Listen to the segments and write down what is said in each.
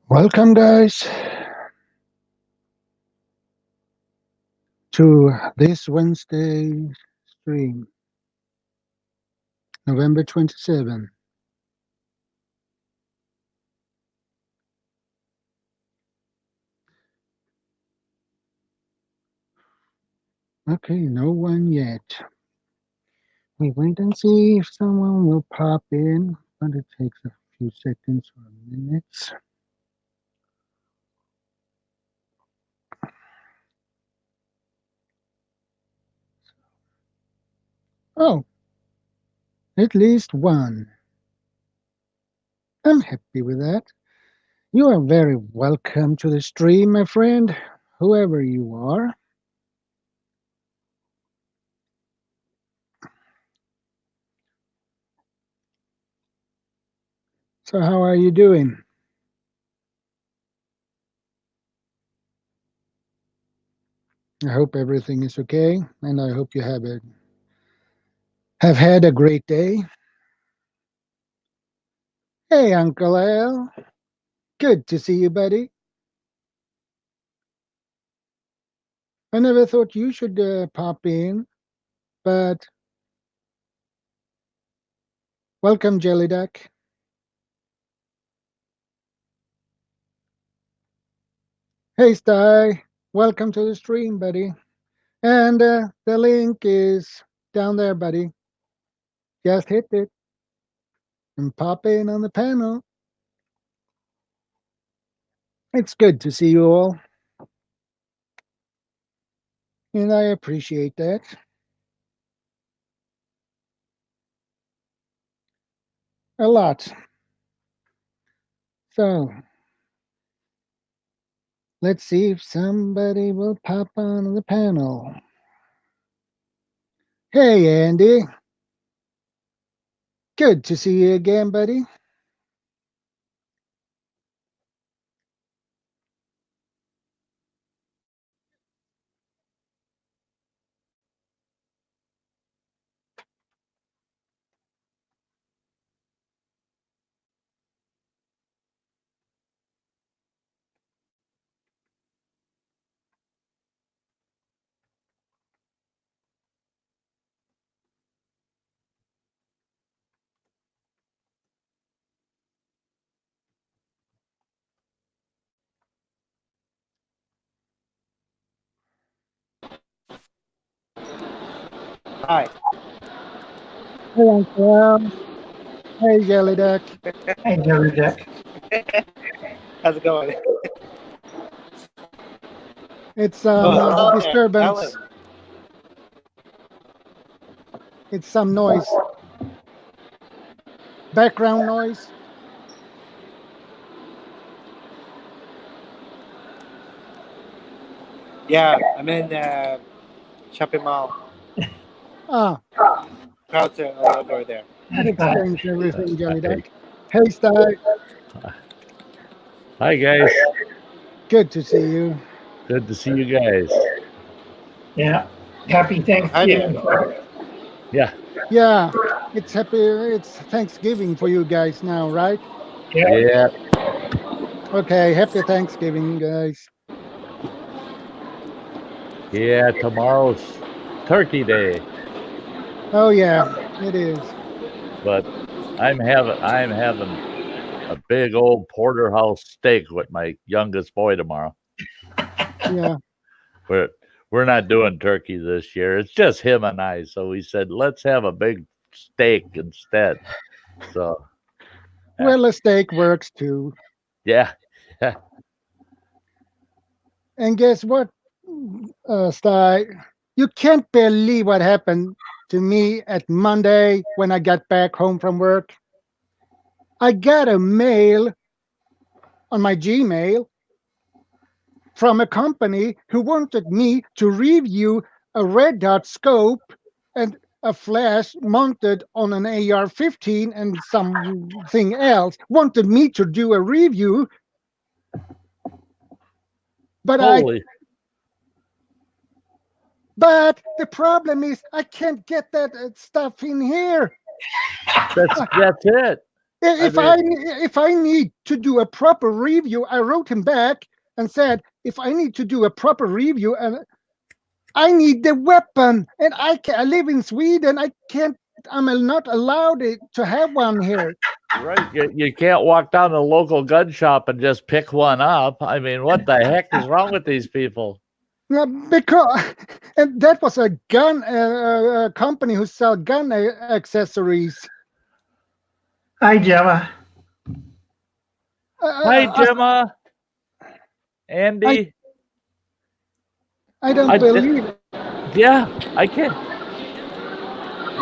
Welcome, guys, to this Wednesday stream, November 27. Okay, no one yet. We wait and see if someone will pop in, but it takes a few seconds or minutes. Oh, at least one. I'm happy with that. You are very welcome to the stream, my friend, whoever you are. So how are you doing? I hope everything is okay, and I hope you have had a great day. Hey, Uncle Al. Good to see you, buddy. I never thought you should pop in, but welcome, Jelly Duck. Hey, Sty. Welcome to the stream, buddy. And the link is down there, buddy. Just hit it and pop in on the panel. It's good to see you all. And I appreciate that. A lot. So, let's see if somebody will pop on the panel. Hey, Andy. Good to see you again, buddy. Hi. Hey, Uncle Al. Hey, Jelly Duck. Hey, Jelly Duck. How's it going? It's Okay, disturbance. Alan. It's some noise. Background noise. Yeah, I'm in shopping mall. Ah, Crowds are all over there. that explains everything, Jelly Duck. Hey, Sty. Hi, guys. Good to see you. Good to see you guys. Yeah. Happy Thanksgiving. Yeah. Yeah, it's Thanksgiving for you guys now, right? Yeah. Okay, happy Thanksgiving, guys. Yeah. Tomorrow's Turkey Day, Oh yeah, it is. but I'm having a big old porterhouse steak with my youngest boy tomorrow. Yeah. We're not doing turkey this year. It's just him and I. So we said let's have a big steak instead. So Well, a steak works too. yeah. And guess what, Sty? You can't believe what happened to me at Monday when I got back home from work. I got a mail on my Gmail from a company who wanted me to review a red dot scope and a flash mounted on an AR-15 and something else. Wanted me to do a review, but But the problem is I can't get that stuff in here. That's it. If I need to do a proper review, I wrote him back and said, if I need to do a proper review, and I need the weapon, and I live in Sweden. I'm not allowed to have one here. Right. You can't walk down to a local gun shop and just pick one up. I mean, what the heck is wrong with these people? Yeah, because and that was a gun company who sell gun accessories. Hi, Gemma. Hi, Gemma. Andy. I don't believe it. Yeah, I can't.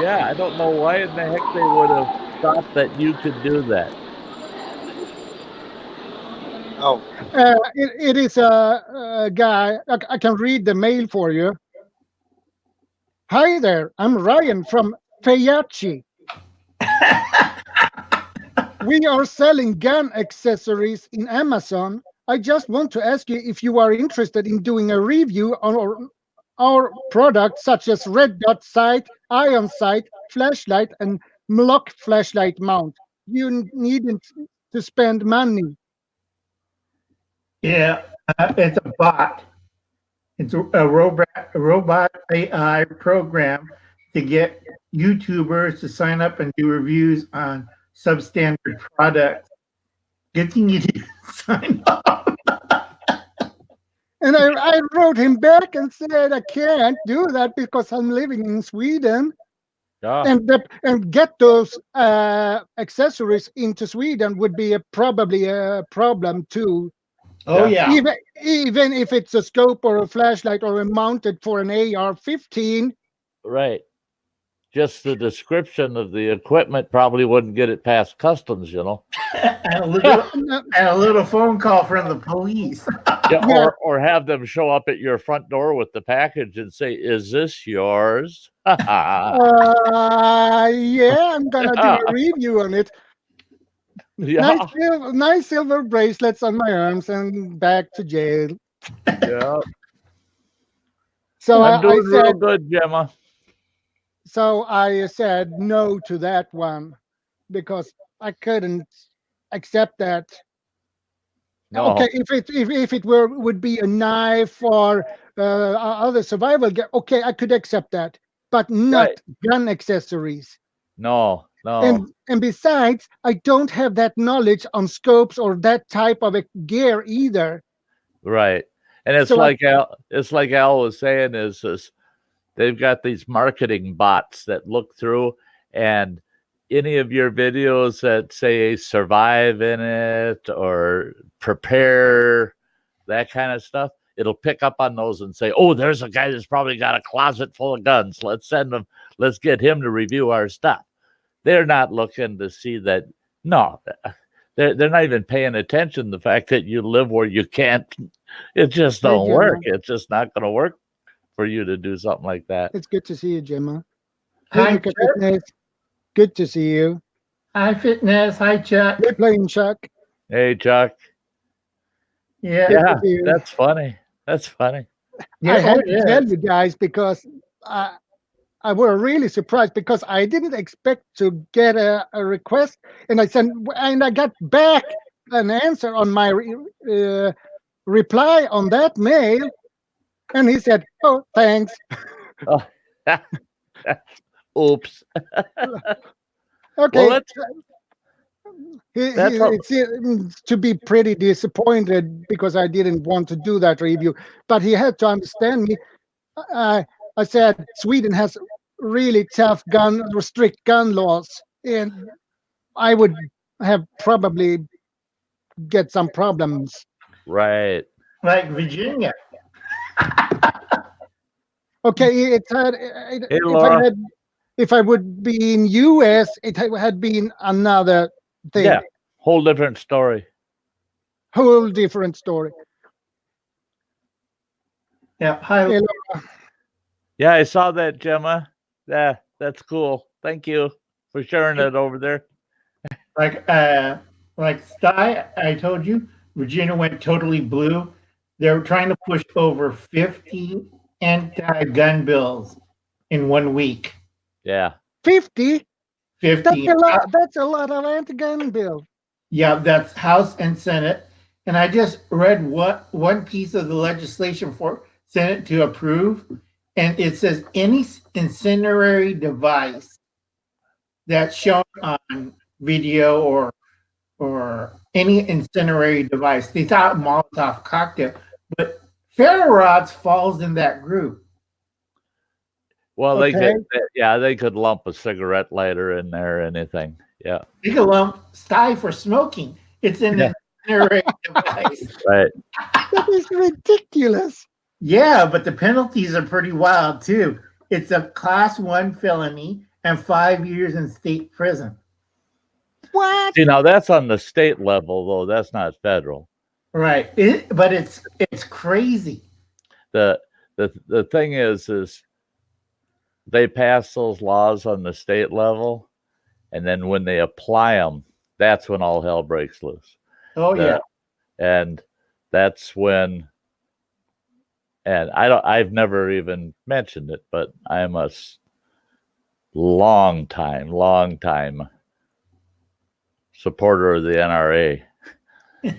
Yeah, I don't know why in the heck they would have thought that you could do that. Oh, It is a guy. I can read the mail for you. Hi there, I'm Ryan from Fayachi. We are selling gun accessories in Amazon. I just want to ask you if you are interested in doing a review on our products such as red dot sight, ion sight, flashlight, and Mlock flashlight mount. You needn't to spend money. Yeah, it's a bot. It's a robot AI program to get YouTubers to sign up and do reviews on substandard products. Good thing you didn't sign up. And I wrote him back and said I can't do that because I'm living in Sweden. Yeah. And get those accessories into Sweden would be probably a problem too. Oh, yeah. Even if it's a scope or a flashlight or a mounted for an AR-15. Right. Just the description of the equipment probably wouldn't get it past customs, you know. And a little phone call from the police. Yeah, or have them show up at your front door with the package and say, "Is this yours?" Yeah, I'm gonna do a review on it. Yeah. Nice silver bracelets on my arms and back to jail. Yeah. So I'm doing I said, real good, Gemma. so I said no to that one because I couldn't accept that. No. Okay, if it would be a knife or other survival gear, okay, I could accept that, but not gun accessories. No. And besides, I don't have that knowledge on scopes or that type of a gear either. Right. And it's So like Al was saying is they've got these marketing bots that look through, and any of your videos that say survive in it or prepare, that kind of stuff, it'll pick up on those and say, oh, there's a guy that's probably got a closet full of guns. Let's get him to review our stuff. They're not looking to see that. No, they're not even paying attention to the fact that you live where you can't. It just don't work. It's just not going to work for you to do something like that. It's good to see you, Gemma. Hi, Chuck. Fitness. Good to see you. Hi, Fitness. Hi, Chuck. We're playing Chuck. Hey, Chuck. Yeah, that's funny. That's funny. I had to tell you guys because I were really surprised because I didn't expect to get a request, and I got back an answer on my reply on that mail, and he said, "Oh, thanks." Oh. Oops. Okay. Well, he seems to be pretty disappointed because I didn't want to do that review, but he had to understand me. I said Sweden has really tough strict gun laws, and I would have probably get some problems. Right. Like Virginia. Okay, if I would be in US, it had been another thing. Yeah, whole different story. Whole different story. Yeah. Hi. Yeah, I saw that, Gemma. Yeah, that's cool. Thank you for sharing it over there. Like Sty, I told you, Virginia went totally blue. They're trying to push over 50 anti-gun bills in 1 week. Yeah. 50? 50. That's a lot of anti-gun bills. Yeah, that's House and Senate. And I just read what one piece of the legislation for Senate to approve, and it says any incendiary device that's shown on video or any incendiary device. They thought Molotov cocktail, but ferro rods falls in that group. Well, Okay. they could lump a cigarette lighter in there, anything. Yeah. They could lump Sty for smoking. It's an Yeah. incendiary device. Right. That is ridiculous. Yeah, but the penalties are pretty wild too. It's a class 1 felony and 5 years in state prison. What? See, now that's on the state level, though. That's not federal. Right. But it's crazy. The thing is they pass those laws on the state level, and then when they apply them, that's when all hell breaks loose. Oh yeah. And that's when, and I've never even mentioned it, but I'm a long time supporter of the NRA.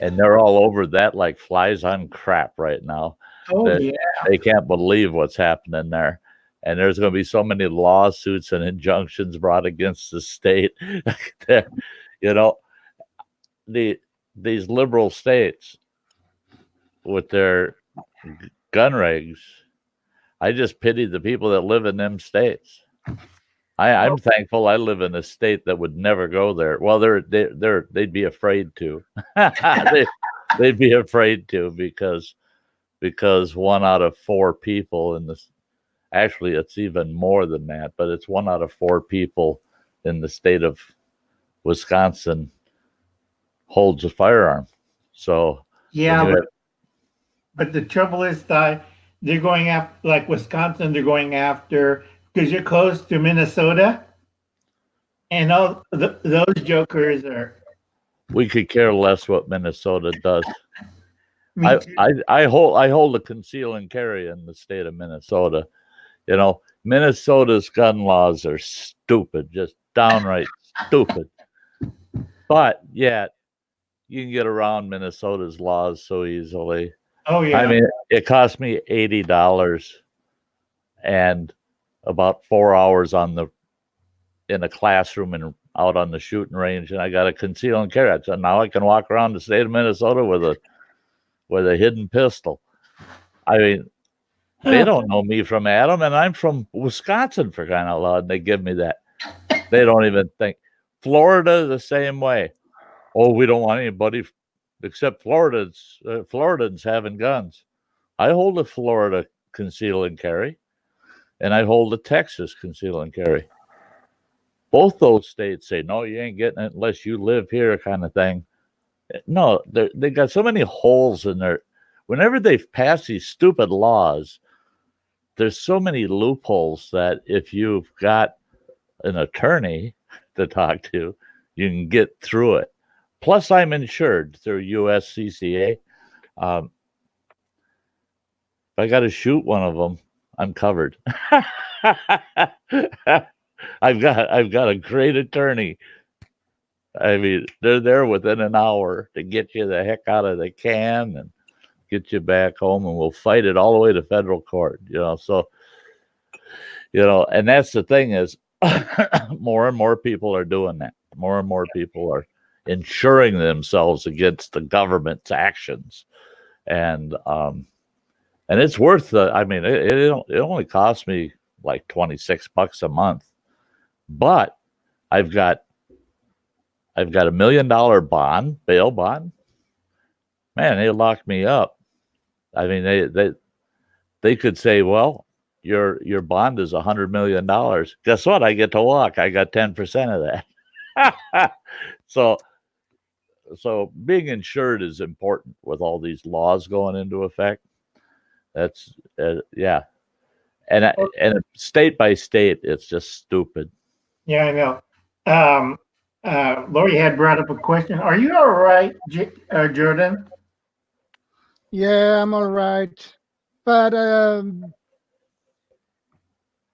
And they're all over that like flies on crap right now. Oh yeah. They can't believe what's happening there. And there's going to be so many lawsuits and injunctions brought against the state. You know, these liberal states with their gun regs, I just pity the people that live in them states. I'm thankful I live in a state that would never go there. Well, they'd be afraid to. They'd be afraid to because 1 out of 4 people in this, actually it's even more than that, but it's 1 out of 4 people in the state of Wisconsin holds a firearm. So yeah, but the trouble is that they're going after, like Wisconsin, they're going after because you're close to Minnesota, and all those jokers are. We could care less what Minnesota does. I hold a conceal and carry in the state of Minnesota. You know, Minnesota's gun laws are stupid, just downright stupid. But yet, you can get around Minnesota's laws so easily. Oh yeah. I mean, it cost me $80 and about 4 hours in a classroom and out on the shooting range, and I got a conceal and carry. So now I can walk around the state of Minnesota with a hidden pistol. I mean, they don't know me from Adam, and I'm from Wisconsin, for crying out loud, and they give me that. They don't even think. Florida the same way. Oh, we don't want anybody except Floridans having guns. I hold a Florida conceal and carry, and I hold a Texas conceal and carry. Both those states say, no, you ain't getting it unless you live here, kind of thing. No, they got so many holes in there. Whenever they've passed these stupid laws, there's so many loopholes that if you've got an attorny to talk to, you can get through it. Plus, I'm insured through USCCA. If I got to shoot one of them, I'm covered. I've got a great attorney. I mean, they're there within an hour to get you the heck out of the can and get you back home, and we'll fight it all the way to federal court. So and that's the thing is, more and more people are doing that. More and more people are insuring themselves against the government's actions, and it's worth the. I mean, it only costs me like $26 a month, but I've got a $1 million bail bond. Man, they locked me up. I mean, they could say, well, your bond is $100 million. Guess what? I get to walk. I got 10% of that. So being insured is important with all these laws going into effect. That's yeah, and state by state, it's just stupid. Yeah, I know. Lori had brought up a question. Are you all right, Jordan? Yeah, I'm all right. But I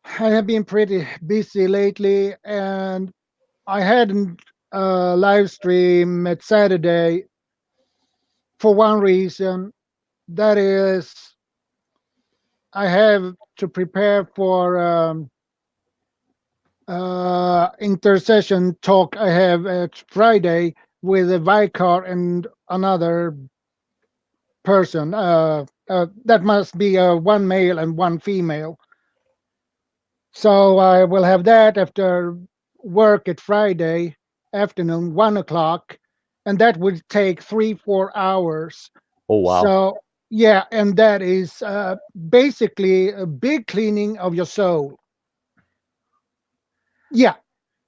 have been pretty busy lately, and I hadn't live stream at Saturday for one reason. That is, I have to prepare for intercession talk I have at Friday with a vicar and another person. That must be one male and one female. So I will have that after work at Friday afternoon, 1 o'clock, and that would take 3-4 hours. Oh wow. So yeah, and that is basically a big cleaning of your soul. Yeah,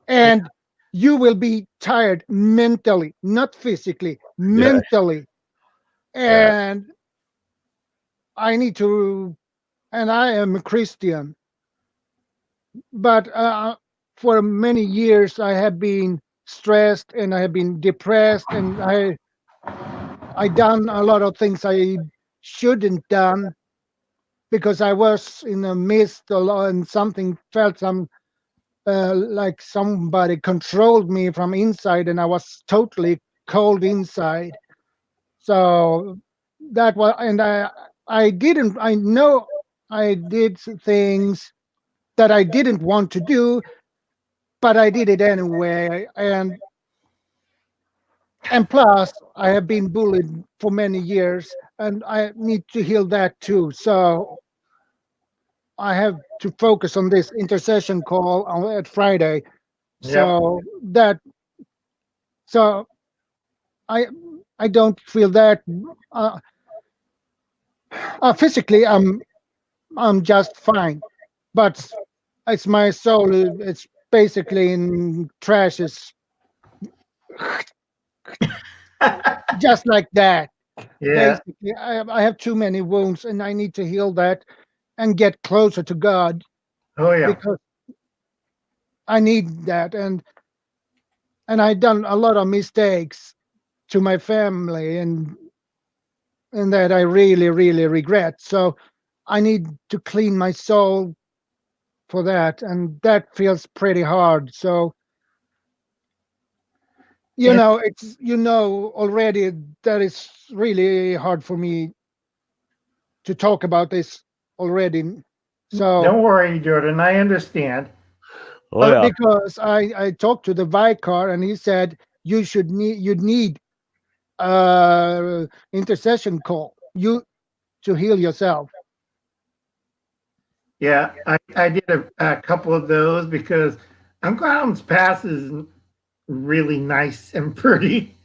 and you will be tired mentally, not physically, Yeah. mentally. Yeah. And I need to, and I am a Christian, but for many years I have been stressed and I have been depressed, and I done a lot of things I shouldn't done because I was in a mist a lot, and something felt like somebody controlled me from inside, and I was totally cold inside. So that was, and I didn't. I know I did things that I didn't want to do, but I did it anyway. And plus, I have been bullied for many years, and I need to heal that too. So I have to focus on this intercession call at Friday. Yep. So that so I I don't feel that uh, physically I'm just fine, but it's my soul. It's basically in trashes, just like that. Yeah. Basically, I have too many wounds, and I need to heal that and get closer to God Oh yeah. because I need that. And I done a lot of mistakes to my family, and that I really really regret. So I need to clean my soul for that, and that feels pretty hard. So And it's already that is really hard for me to talk about this already. So don't worry, Jordan. I understand. Oh yeah. because I talked to the vicar, and he said you'd need intercession call you to heal yourself. Yeah, I did a couple of those because Uncle's Pass is really nice and pretty.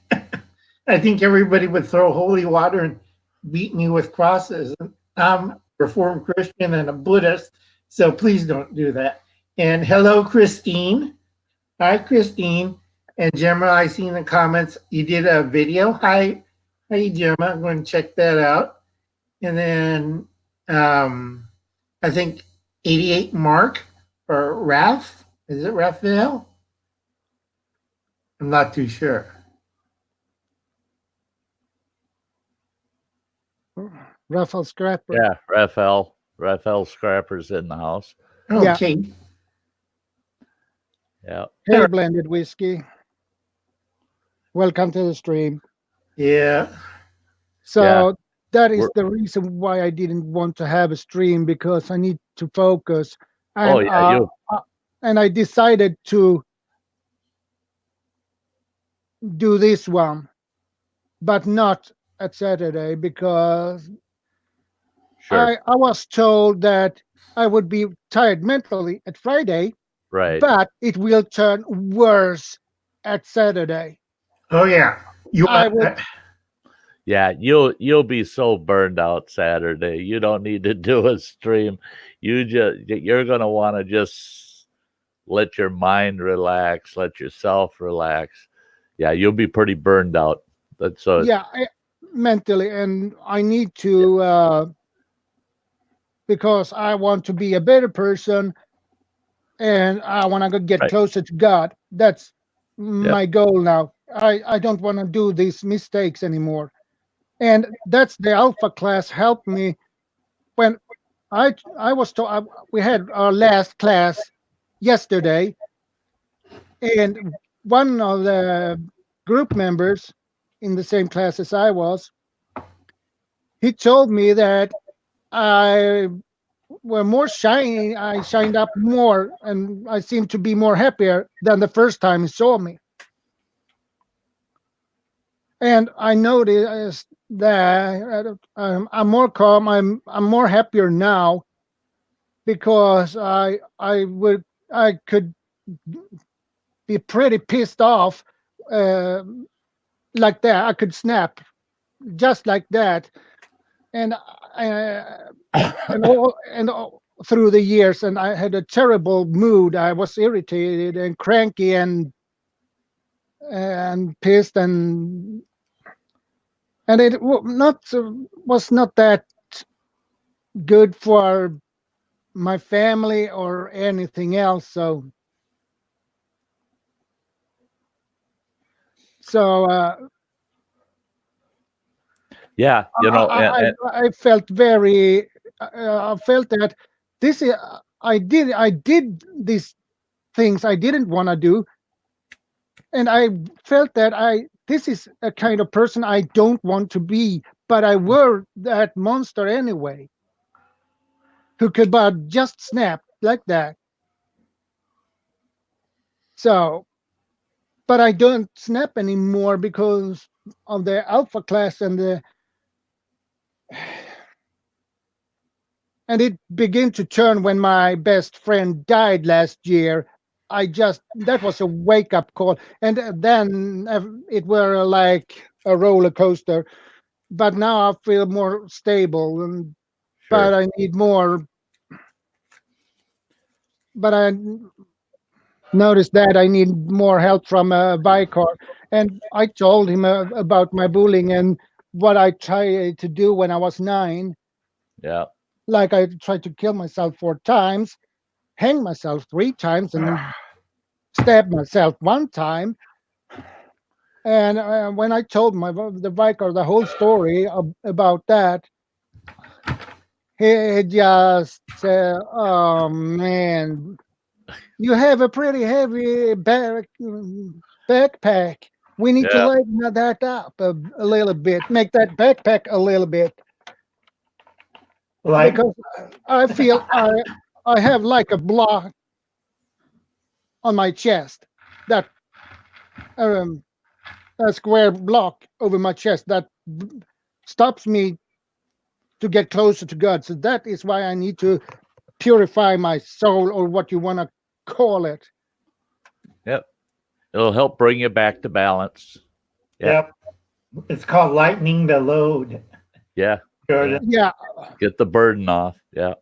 I think everybody would throw holy water and beat me with crosses. I'm a Reformed Christian and a Buddhist, so please don't do that. And hello, Christine. Hi, Christine. And Gemma, I seen the comments. You did a video. Hi, Gemma. I'm going to check that out. And then I think 88 Mark or Ralph. Is it Raphael? I'm not too sure. Raffle Scrapper. Yeah. Raphael Scrapper's in the house. Yeah. Okay. Yeah. Hey, blended whiskey. Welcome to the stream. Yeah. So Yeah. that is We're- the reason why I didn't want to have a stream, because I need to focus. Oh And yeah. You. and I decided to do this one, but not at Saturday, because Sure. I was told that I would be tired mentally at Friday, Right. but it will turn worse at Saturday. Oh yeah. You I would, Yeah, you'll be so burned out Saturday. You don't need to do a stream. You're gonna want to just let your mind relax, let yourself relax. Yeah, you'll be pretty burned out. That's so. yeah, mentally, and I need to because I want to be a better person, and I want to get Right. closer to God. That's Yep. my goal now. I don't want to do these mistakes anymore. And that's the alpha class helped me when I was told we had our last class yesterday, and one of the group members in the same class as I was, he told me that I were more shiny. I shined up more, and I seemed to be more happier than the first time he saw me. And I noticed that I'm more calm. I'm more happier now because I could be pretty pissed off uh, like that. I could snap just like that, and through the years, and I had a terrible mood. I was irritated and cranky and pissed, and it was not that good for my family or anything else. So Yeah, I felt very. I felt that this is. I did these things I didn't want to do, and I felt that this is a kind of person I don't want to be. But I were that monster anyway, who could but just snap like that. So, but I don't snap anymore because of the alpha class and it began to turn when my best friend died last year. That was a wake up call, and then it were like a roller coaster. But now I feel more stable, but I need more. But I noticed that I need more help from a Vicar, and I told him about my bullying and what I tried to do when I was 9. Yeah. Like I tried to kill myself 4 times, hang myself 3 times, and stab myself 1 time. And when I told the Vicar the whole story about that, he just said, "Oh man, you have a pretty heavy backpack. We need to Yeah. lighten that up a little bit, make that backpack a little bit, Like, because I feel I have like a block on my chest, that um, a square block over my chest that stops me to get closer to God. So that is why I need to purify my soul, or what you want to call it." Yep. It'll help bring you back to balance. yep. It's called lightening the load. Yeah. Jordan. Yeah, Get the burden off. Yeah.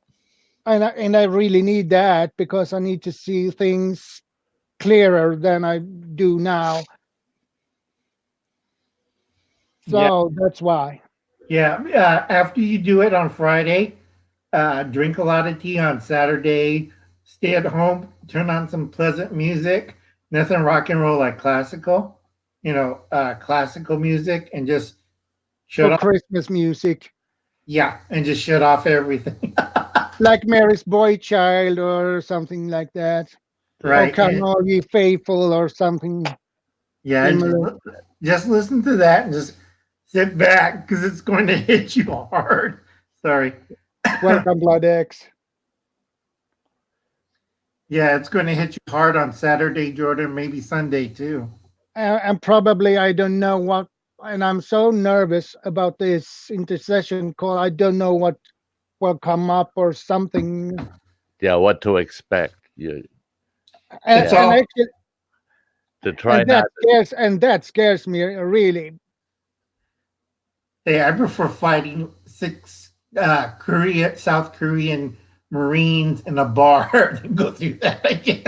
and I really need that because I need to see things clearer than I do now. Yeah. So that's why. Yeah. After you do it on Friday, drink a lot of tea on Saturday. Stay at home. Turn on some pleasant music. Nothing rock and roll like classical. Classical music, and just shut For off. Christmas music, Yeah, and just shut off everything. like Mary's Boy Child or something like that, or Right. Come All Ye Faithful or something Yeah, and similar. just listen to that and just sit back because it's going to hit you hard. Sorry. Welcome, Blood X. Yeah, it's going to hit you hard on Saturday, Jordan, maybe Sunday too. And probably I don't know what, and I'm so nervous about this intercession call. I don't know what will come up or something. Yeah. What to expect. You It's And all, actually, to try not that scares me really. hey, I prefer fighting 6 South Korean Marines in a bar than go through that again.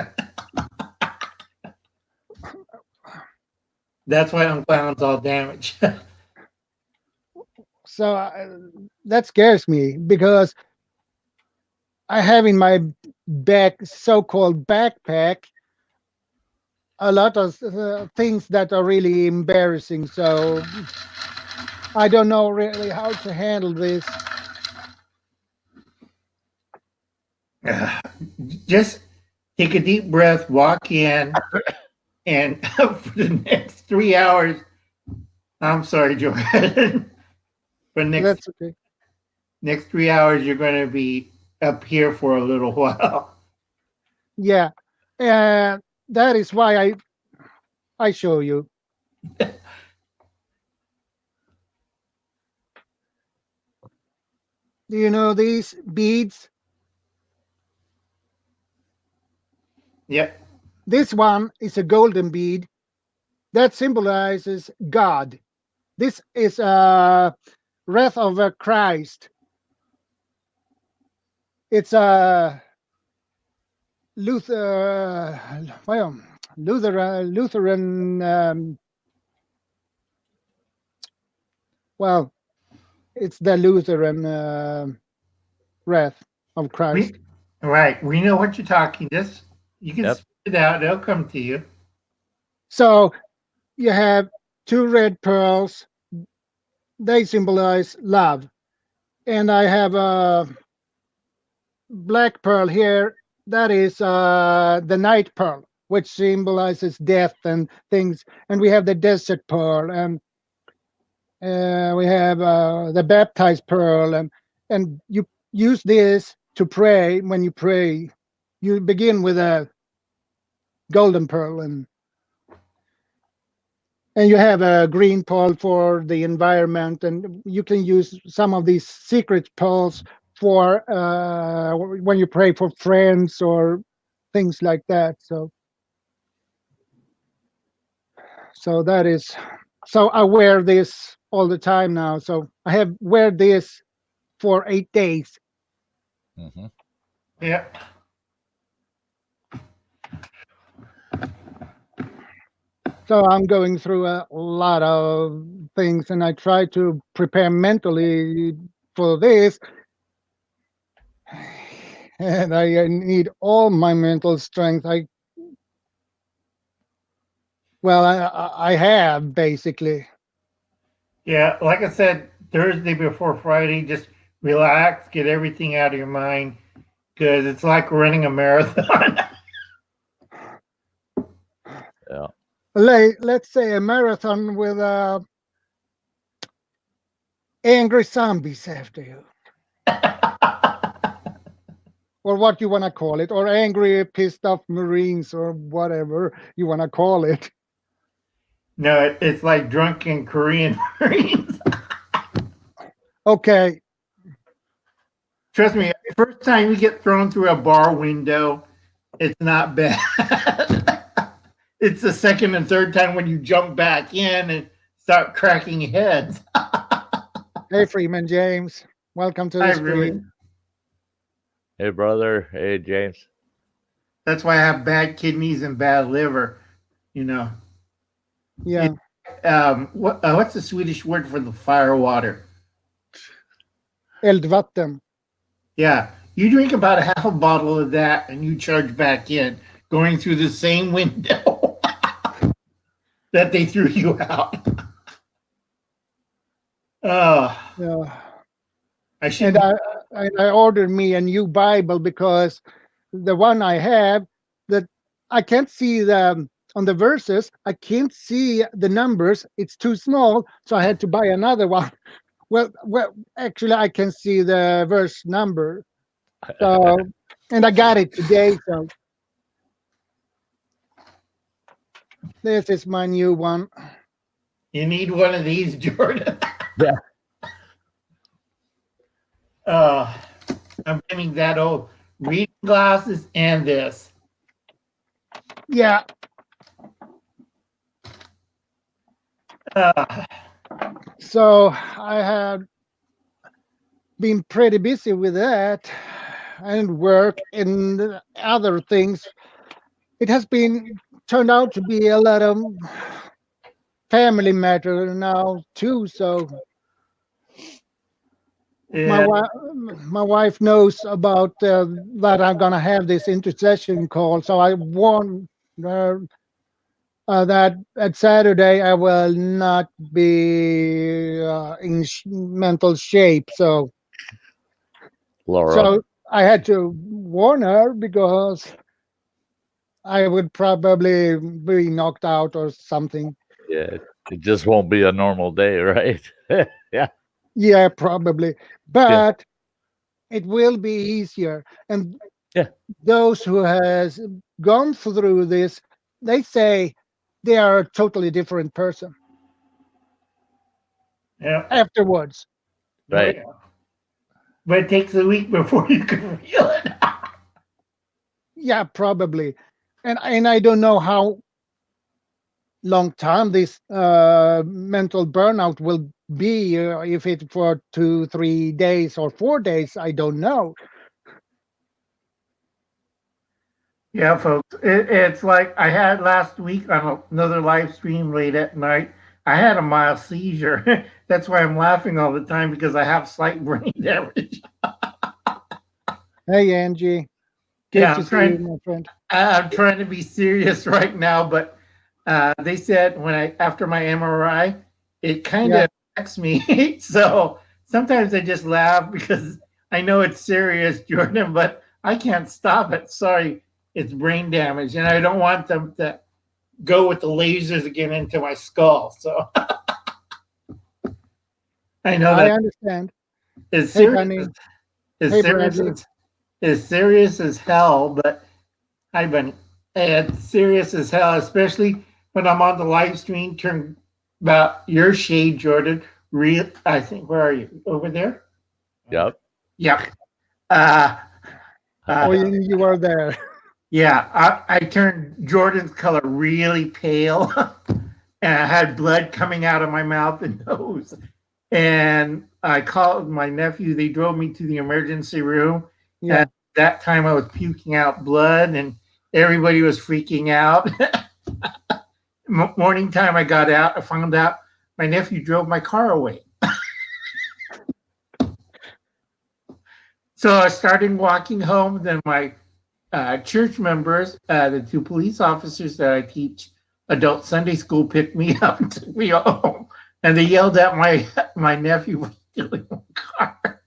That's why I'm clown's all damaged. So that scares me because I have in my so-called backpack, a lot of things that are really embarrassing. So I don't know really how to handle this. Just take a deep breath, walk in, And for the next 3 hours, I'm sorry, Jordan. For That's okay. next 3 hours, you're going to be up here for a little while. Yeah, and that is why I show you. Do you know these beads? Yep. This one is a golden bead that symbolizes God. This is a wrath of Christ. It's a Lutheran. Well, it's the Lutheran wrath of Christ. Right. We know what you're talking. Just you can Yep. spit it out. It'll come to you. So you have two red pearls. They symbolize love. And I have a black pearl here. That is the night pearl, which symbolizes death and things. And we have the desert pearl, and we have the baptized pearl, and you use this to pray. When you pray, you begin with a golden pearl, and you have a green pearl for the environment, and you can use some of these secret pearls for when you pray for friends or things like that. So that is, so I wear this all the time now. So I have wear this for 8 days. Mm-hmm. Yep. So I'm going through a lot of things, and I try to prepare mentally for this. And I need all my mental strength. I have basically. Yeah. Like I said, Thursday before Friday, just relax, get everything out of your mind, because it's like running a marathon. Yeah. Let's say a marathon with angry zombies after you, or what you want to call it, or angry, pissed off Marines, or whatever you want to call it. No, it's like drunken Korean Marines. Okay. Trust me, the first time you get thrown through a bar window, it's not bad. It's the second and third time when you jump back in and start cracking heads. Hey, Freeman James. Welcome to the Hi, stream. Ruben. Hey, brother. Hey, James. That's why I have bad kidneys and bad liver. You know. Yeah. What's the Swedish word for the fire water? Eldvatten. Yeah, you drink about a half a bottle of that and you charge back in, going through the same window that they threw you out. Yeah. I should. And I ordered me a new Bible because the one I have, that I can't see the on the verses. I can't see the numbers. It's too small, so I had to buy another one. Well, actually, I can see the verse number. So, and I got it today. So this is my new one. You need one of these, Jordan. Yeah. I'm getting that old reading glasses and this. Yeah. So I have been pretty busy with that and work and other things. It has been turned out to be a lot of family matter now too. So Yeah. my wife knows about that I'm gonna have this intercession call. So I warned her that at Saturday I will not be in mental shape. So Laura. I had to warn her because I would probably be knocked out or something. Yeah, it just won't be a normal day, right? Yeah, Yeah, probably. yeah, But it will be easier. And yeah. those who has gone through this, they say they are a totally different person Yeah. afterwards. Oh, Right. yeah. But it takes a week before you can feel it. Yeah, probably. And I don't know how long time this mental burnout will be, if it for 2 3 days or 4 days, I don't know. Yeah, folks. It's like I had last week on another live stream late at night. I had a mild seizure. That's why I'm laughing all the time because I have slight brain damage. Hey, Angie, good Yeah, to see you, my friend. I'm trying to be serious right now, but they said when I after my MRI, it kind Yeah, of affects me. So sometimes I just laugh because I know it's serious, Jordan, but I can't stop it. Sorry, it's brain damage, and I don't want them to go with the lasers again into my skull. So I know I that understand. is Hey, serious, Bunny. as Hey, serious Bradley. as serious as hell. But hi, Bunny. It's serious as hell, especially when I'm on the live stream. Turn about your shade, Jordan. Real, I think. Where are you? Over there? Yep. Yep. Uh, Oh, uh, you are there. yeah. I turned Jordan's color really pale, and I had blood coming out of my mouth and nose. And I called my nephew. They drove me to the emergency room. And Yeah. that time I was puking out blood, and everybody was freaking out. Morning time, I got out. I found out my nephew drove my car away. So I started walking home. Then my church members, the two police officers that I teach adult Sunday school, picked me up and took me home. And they yelled at my nephew for stealing my car.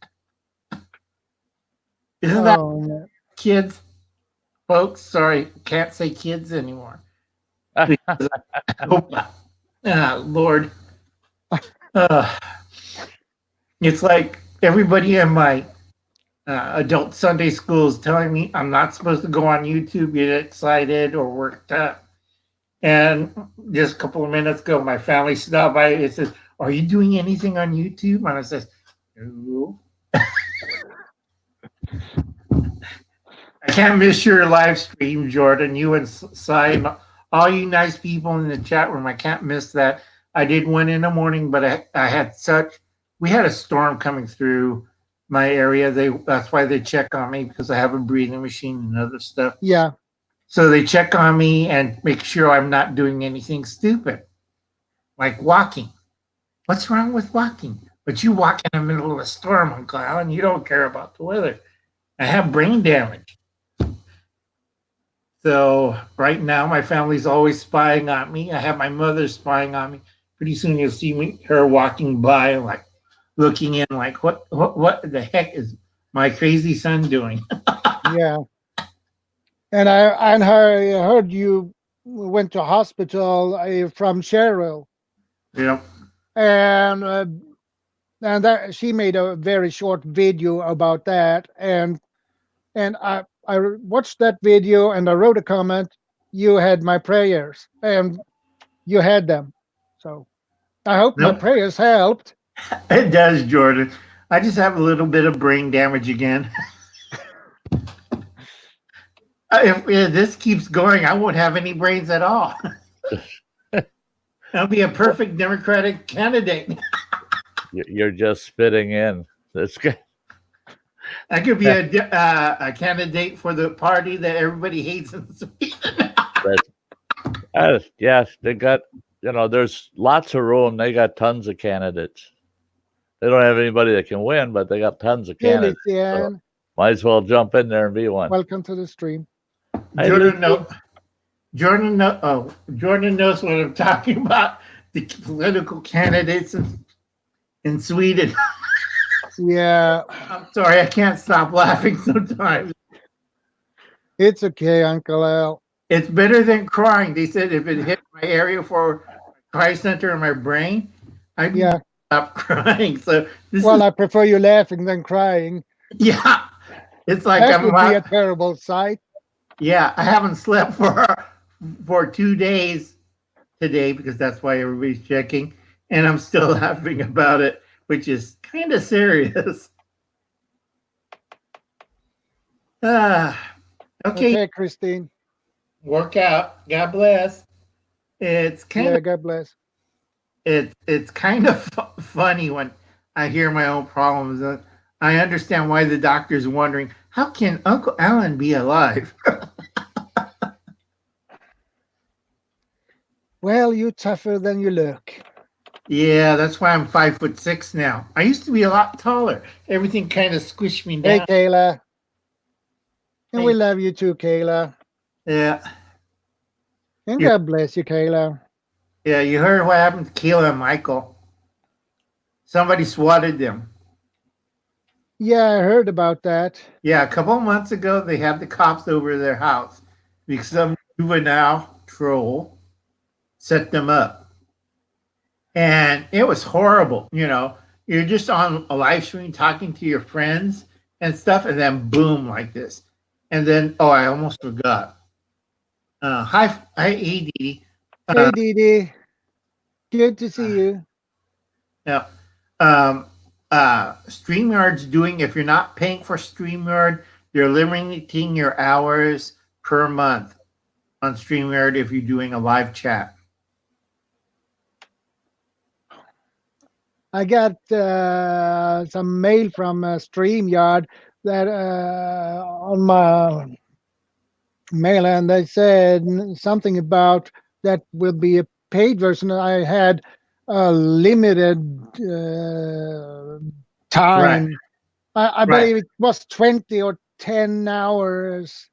Isn't that Oh, man. kids, folks? Sorry, can't say kids anymore. Because I hope, Lord, uh, it's like everybody in my adult Sunday school is telling me I'm not supposed to go on YouTube, get excited or worked up. And just a couple of minutes ago, my family stopped by. It says, "Are you doing anything on YouTube?" And I says, "No." I can't miss your live stream, Jordan. You and Cy and all you nice people in the chat room. I can't miss that. I did one in the morning, but I had we had a storm coming through my area. That's why they check on me because I have a breathing machine and other stuff. Yeah. So they check on me and make sure I'm not doing anything stupid, like walking. What's wrong with walking? But you walk in the middle of a storm, Uncle Alan. You don't care about the weather. I have brain damage. So right now, my family's always spying on me. I have my mother spying on me. Pretty soon, you'll see her walking by, like looking in, like what the heck is my crazy son doing? Yeah. And I heard you went to hospital from Cheryl, You know, and that she made a very short video about that, and I watched that video and I wrote a comment. You had my prayers, and you had them. So I hope my nope, prayers helped. it does, Jordan. I just have a little bit of brain damage again. If this keeps going, I won't have any brains at all. I'll be a perfect Democratic candidate. You're just spitting in. That's good. I could be a candidate for the party that everybody hates in Sweden. Yes, they got, there's lots of room. They got tons of candidates. They don't have anybody that can win, but they got tons of Hey, candidates. So Lucian, might as well jump in there and be one. welcome to the stream. Hi, Jordan, Lucy. Jordan knows what I'm talking about. The political candidates in Sweden. Yeah, I'm sorry, I can't stop laughing sometimes. it's okay, Uncle Al. It's better than crying. They said if it hit my area for cry center in my brain, I'd Yeah. stop crying. So this Well, is I prefer you laughing than crying. yeah. It's like That I'm would be a like terrible sight. yeah. I haven't slept for 2 days today because that's why everybody's checking, and I'm still laughing about it, which is kind of serious. Ah, okay. Okay, Christine. Work out. God bless. It's kind Yeah, of God bless. it's kind of funny when I hear my own problems. I understand why the doctor's wondering how can Uncle Alan be alive. Well, you're tougher than you look. Yeah, that's why I'm 5'6" now. I used to be a lot taller. Everything kind of squished me Hey, down. Kayla. And Hey, we love you too, Kayla. yeah, And you, God bless you, Kayla. yeah. You heard what happened to Keela and Michael? Somebody swatted them. Yeah, I heard about that. Yeah, a couple of months ago, they had the cops over their house because some juvenile troll set them up. And it was horrible. You're just on a live stream talking to your friends and stuff, and then boom, like this. And then, oh, I almost forgot. Hi, AD. Hey, Dee Dee. Good to see you. Yeah. StreamYard's doing, if you're not paying for StreamYard, they're limiting your hours per month on StreamYard if you're doing a live chat. I got some mail from StreamYard that on my mail, and they said something about that will be a paid version. I had a limited Right, time. I right. believe it was 20 or 10 hours.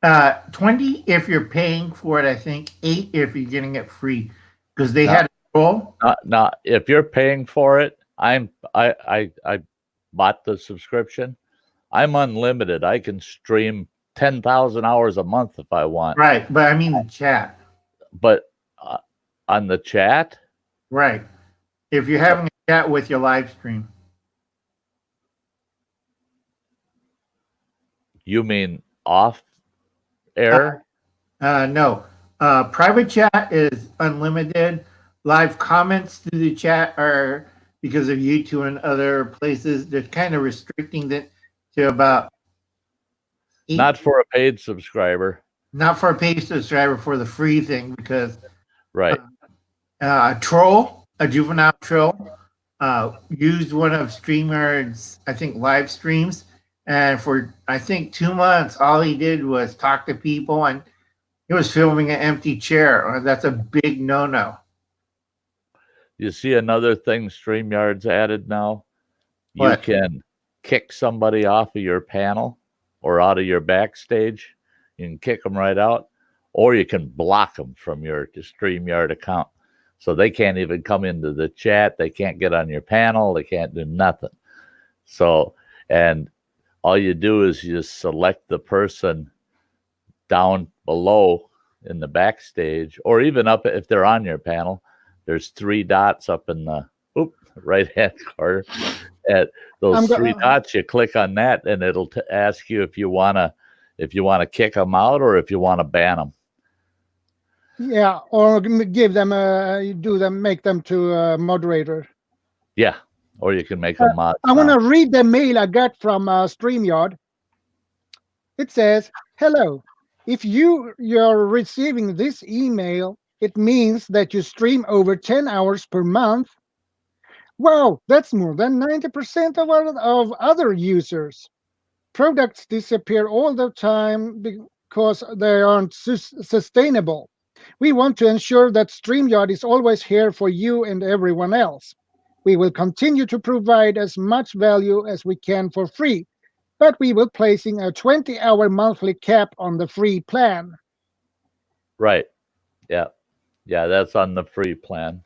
20 if you're paying for it, I think 8 if you're getting it free. Because they No, had a troll. not if you're paying for it. I bought the subscription. I'm unlimited. I can stream 10,000 hours a month if I want. Right, but I mean the chat. But on the chat, Right. If you're having a chat with your live stream. you mean off air? No. Private chat is unlimited. Live comments through the chat are because of YouTube and other places. They're kind of restricting it to about Not for a paid subscriber. not for a paid subscriber for the free thing because Right. a troll, a juvenile troll, used one of StreamYard's, I think, live streams. And for, I think, 2 months, all he did was talk to people and he was filming an empty chair. That's a big no-no. You see another thing StreamYard's added now? You What? can kick somebody off of your panel or out of your backstage. You can kick them right out, or you can block them from your StreamYard account. So they can't even come into the chat. They can't get on your panel. They can't do nothing. So, and all you do is you just select the person down below in the backstage, or even up if they're on your panel. There's 3 dots up in the right hand corner. At those 3 dots, you click on that, and it'll ask you if you wanna kick them out or if you want to ban them. Yeah, or give them make them to a moderator. Yeah, or you can make them mods. I want to read the mail I got from StreamYard. It says, "Hello. If you're receiving this email, it means that you stream over 10 hours per month. Wow, that's more than 90% of other users. Products disappear all the time because they aren't sustainable. We want to ensure that StreamYard is always here for you and everyone else. We will continue to provide as much value as we can for free, but we will placing a 20-hour monthly cap on the free plan." Right. Yeah. Yeah, that's on the free plan.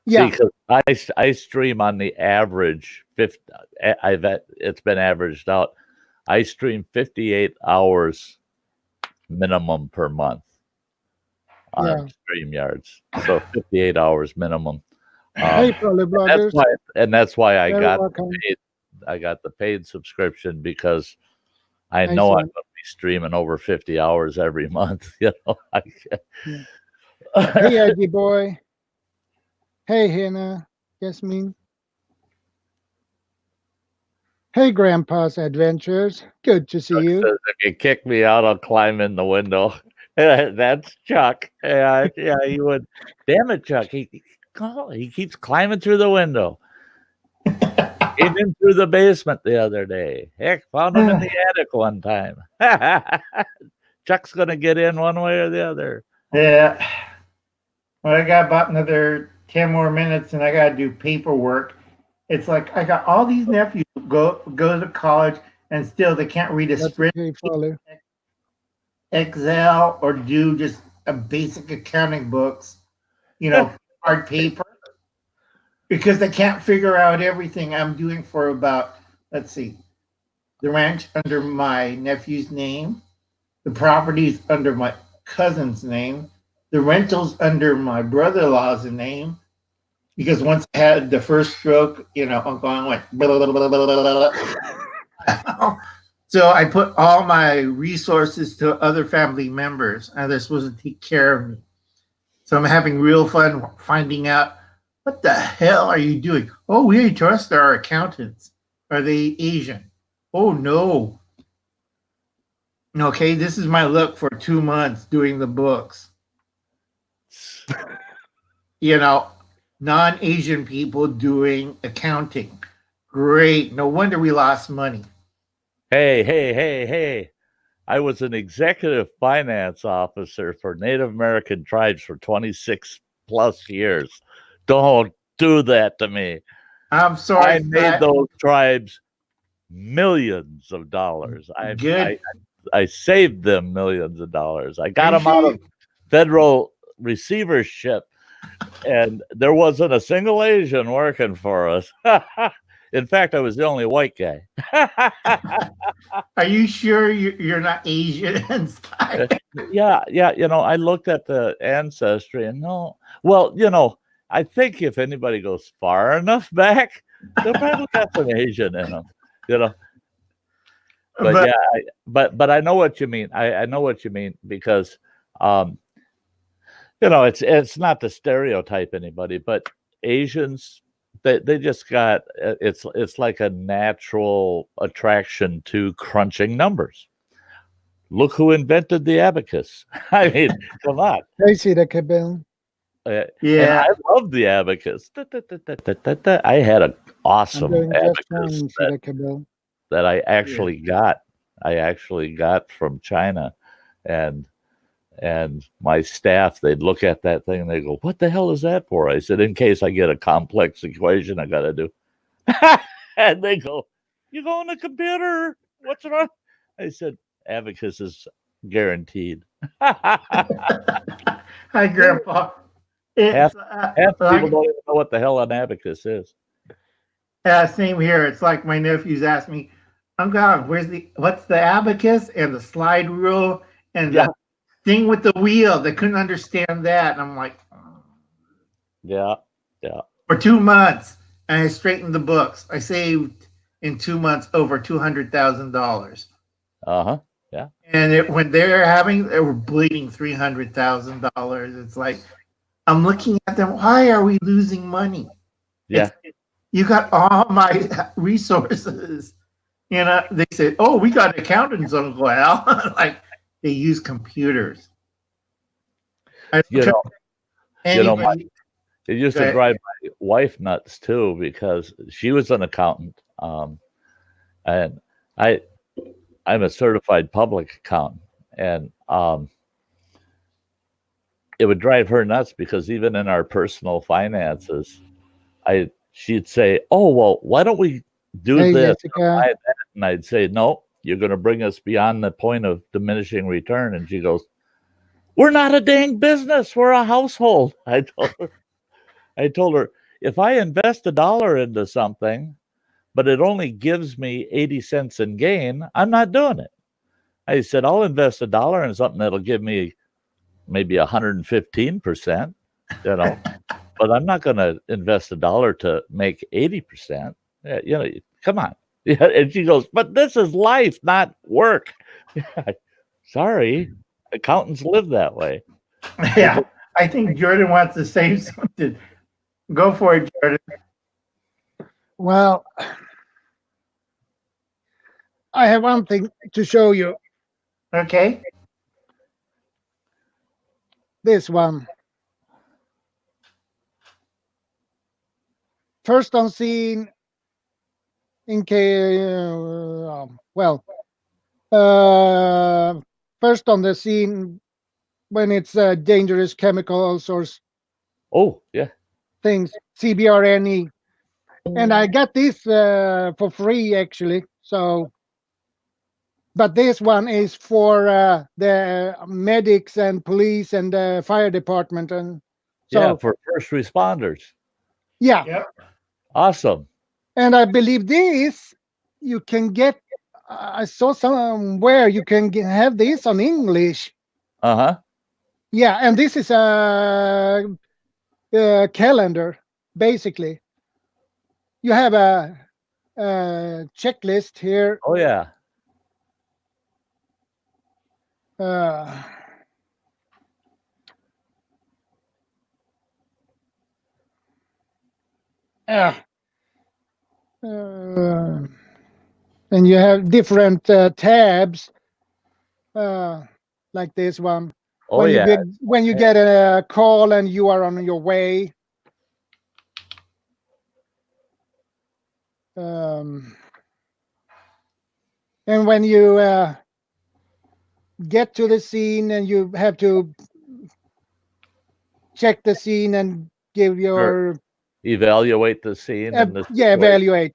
Yeah. See, because I stream on the average 50. It's been averaged out. I stream 58 hours minimum per month. on StreamYards. So 58 hours minimum. Hey, probably bloggers. That's why I Very got welcome. the paid subscription, because I Nice know I'm one. going to be streaming over 50 hours every month. You know, Hey, Eddie boy. Hey, Hannah. Yasmin. Hey, Grandpa's Adventures. Good to see you. says, if you kick me out, I'll climb in the window. That's Chuck. Yeah, he would. Damn it, Chuck. He keeps climbing through the window. Came in through the basement the other day. Heck, found him in the attic one time. Chuck's gonna get in one way or the other. Yeah. Well, I got about another 10 more minutes and I got to do paperwork. It's like I got all these nephews go to college and still they can't read a That's spreadsheet, okay, follow. Excel, or do just a basic accounting books, hard paper, because they can't figure out everything I'm doing for about, let's see, the ranch under my nephew's name, the properties under my cousin's name, the rentals under my brother-in-law's name, because once I had the first stroke, I'm going like blah, blah, blah, blah, blah, blah. So I put all my resources to other family members, and they're supposed to take care of me. So I'm having real fun finding out, what the hell are you doing? Oh, we trust our accountants. Are they Asian? Oh, no. Okay, this is my look for 2 months doing the books. Non-Asian people doing accounting. Great. No wonder we lost money. Hey. I was an executive finance officer for Native American tribes for 26 plus years. Don't do that to me. I'm sorry. I made those tribes millions of dollars. I saved them millions of dollars. I got them out of federal receivership, and there wasn't a single Asian working for us. In fact, I was the only white guy. Are you sure you're not Asian and Sty? Yeah. I looked at the ancestry and no. Well, I think if anybody goes far enough back, they'll probably got some Asian in them. But yeah, but I know what you mean. I know what you mean, because it's not to stereotype anybody, but Asians, they just got, it's like a natural attraction to crunching numbers. Look who invented the abacus. I mean, come on. I see the cabin. And I love the abacus. I had an awesome abacus that I actually got. I actually got from China, and my staff, they'd look at that thing and they go, "What the hell is that for?" I said, "In case I get a complex equation I got to do." And they go, "You go on the computer? What's wrong?" I said, "Abacus is guaranteed." Hi, Grandpa. Half people don't even know what the hell an abacus is. Same here. It's like my nephews asked me, "I'm gone. What's the abacus and the slide rule and the thing with the wheel?" They couldn't understand that, and I'm like, yeah. For 2 months, and I straightened the books. I saved in 2 months over $200,000. Yeah. And when they were bleeding $300,000. It's like, I'm looking at them. Why are we losing money? Yeah. You got all my resources. They said, "Oh, we got accountants on." Well, like, they use computers. It used to drive my wife nuts too, because she was an accountant, and I'm a certified public accountant, and it would drive her nuts because even in our personal finances, she'd say, "Oh, well, why don't we do this or buy that?" And I'd say, "No, you're going to bring us beyond the point of diminishing return." And she goes, "We're not a dang business. We're a household." I told her, if I invest $1 into something, but it only gives me 80 cents in gain, I'm not doing it. I said, I'll invest $1 in something that'll give me maybe 115%, you know, but I'm not going to invest $1 to make 80%. You know, come on. Yeah, and she goes, but this is life, not work. Yeah, sorry, accountants live that way. Yeah, I think Jordan wants to say something. Go for it, Jordan. Well, I have one thing to show you. Okay. This one. First on scene in first on the scene when it's dangerous chemicals or Oh, yeah. things, CBRNE. And I got this for free, actually. So, but this one is for the medics and police and the fire department. And so, Yeah, for first responders. yeah. Yep. Awesome. And I believe this, you can get, I saw somewhere you can have this on English. Uh-huh. Yeah, and this is a calendar, basically. You have a checklist here. Oh, yeah. Uh, uh, and you have different tabs, like this one. Oh, when yeah. when you get a call and you are on your way. And when you get to the scene and you have to check the scene and give your evaluate the scene and the evaluate.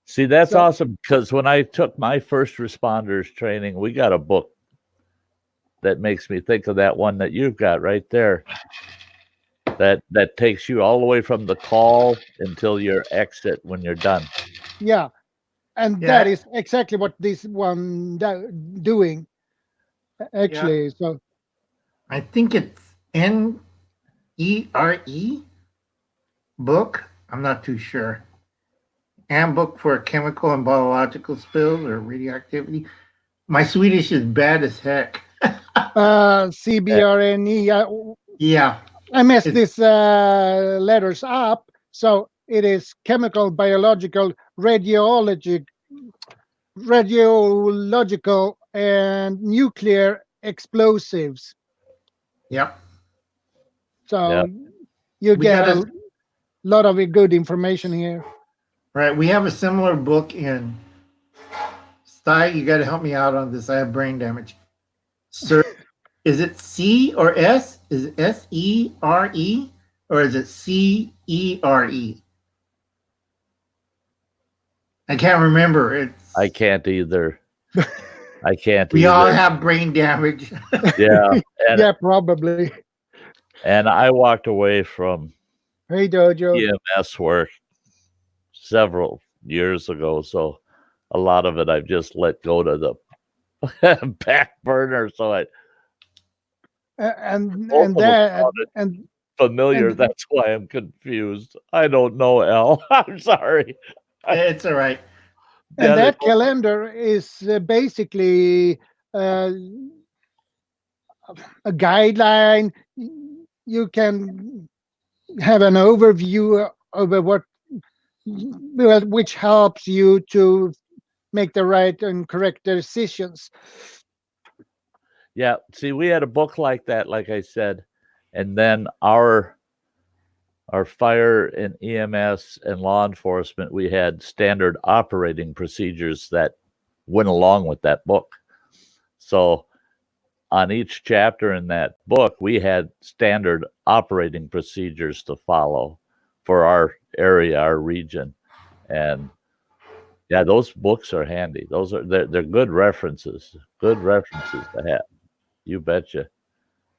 See, that's awesome, because when I took my first responders training, we got a book that makes me think of that one that you've got right there. That takes you all the way from the call until your exit when you're done. Yeah, and that is exactly what this one doing. Actually, Yeah. so I think it's NERE book. I'm not too sure. Handbook for chemical and biological spills or radioactivity. My Swedish is bad as heck. CBRNE. Yeah. I messed these letters up. So it is chemical, biological, radiological, and nuclear explosives. Yep. So you get a lot of good information here. Right. We have a similar book in Sty. You got to help me out on this. I have brain damage. Sir, is it C or S? Is it SERE or is it CERE? I can't remember. I can't either. I can't. We all have brain damage. Yeah. Yeah, probably. And I walked away from EMS work several years ago, so a lot of it I've just let go to the back burner. So and familiar. That's why I'm confused. I don't know, Al. I'm sorry. It's all right. And that calendar is basically a guideline. You can have an overview over which helps you to make the right and correct decisions. Yeah. See, we had a book like that, like I said, and then our fire and EMS and law enforcement, we had standard operating procedures that went along with that book. So on each chapter in that book, we had standard operating procedures to follow for our area, our region. And yeah, those books are handy. They're good references to have. You betcha.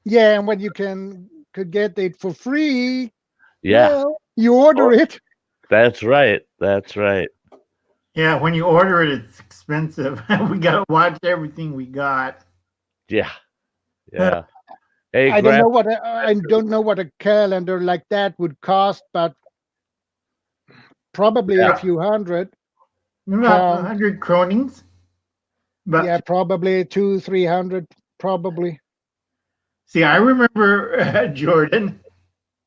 Yeah, and when you could get it for free, well, you order it. That's right. That's right. Yeah, when you order it, it's expensive. We got to watch everything we got. Yeah. Yeah. Hey, I don't know Grandpa. I don't know what a calendar like that would cost, but probably a Yeah. few hundred About pounds. 100 kronings. But Yeah, probably 200-300, probably. see, I remember Jordan.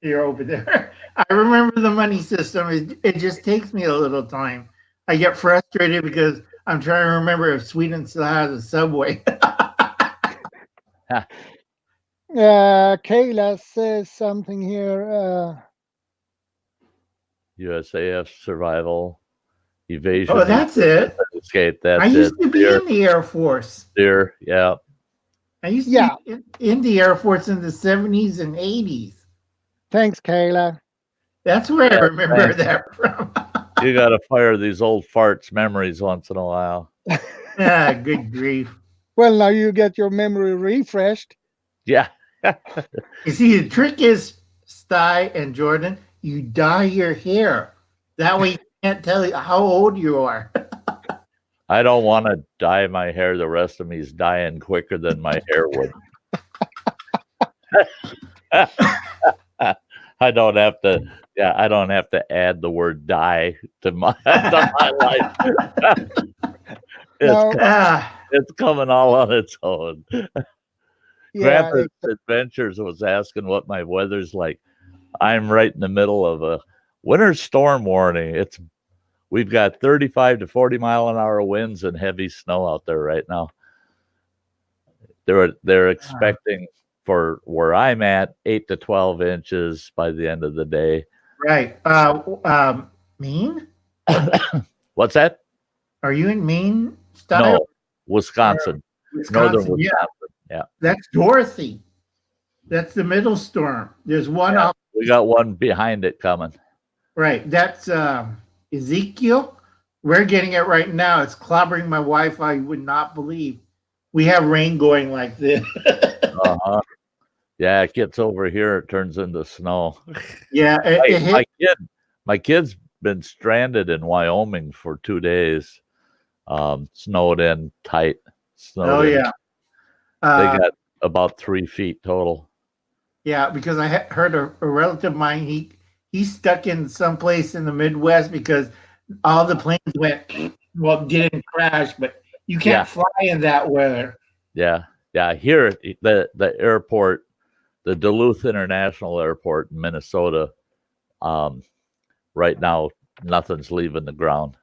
You're over there. I remember the money system. It just takes me a little time. I get frustrated because I'm trying to remember if Sweden still has a subway. Kayla says something here. USAF survival, evasion, Oh, that's it. escape. I That's it. used to be in the Air Force. Deer. Yeah. I used to Yeah, be in the Air Force in the 70s and 80s. thanks, Kayla. That's where I Yeah, remember thanks. that from. You got to fire these old farts memories once in a while. Ah, good grief. Well, now you get your memory refreshed. Yeah. You see, the trick is, Sty and Jordan, you dye your hair. That way you can't tell how old you are. I don't want to dye my hair. The rest of me is dying quicker than my hair would. I don't have to. Yeah, I don't have to add the word "die" to my life. No, It's coming all on its own. yeah, Grandpa's Adventures was asking what my weather's like. I'm right in the middle of a winter storm warning. We've got 35 to 40 mile an hour winds and heavy snow out there right now. They're expecting for where I'm at 8 to 12 inches by the end of the day. right. Maine? What's that? Are you in Maine, Sty? No, Wisconsin. Northern Wisconsin, yeah. Wisconsin. Yeah. That's Dorothy. That's the middle storm. There's one Yeah. up. We got one behind it coming. Right. That's Ezekiel. We're getting it right now. It's clobbering my Wi-Fi. You would not believe. We have rain going like this. Uh-huh. Yeah, it gets over here, it turns into snow. Yeah, it hit. My kid's been stranded in Wyoming for 2 days. Snowed in tight. Oh yeah. They got about 3 feet total. Yeah, because I heard a relative of mine. He's stuck in some place in the Midwest because all the planes didn't crash, but you can't fly in that weather. Yeah. Here, the airport, the Duluth International Airport in Minnesota, right now, nothing's leaving the ground.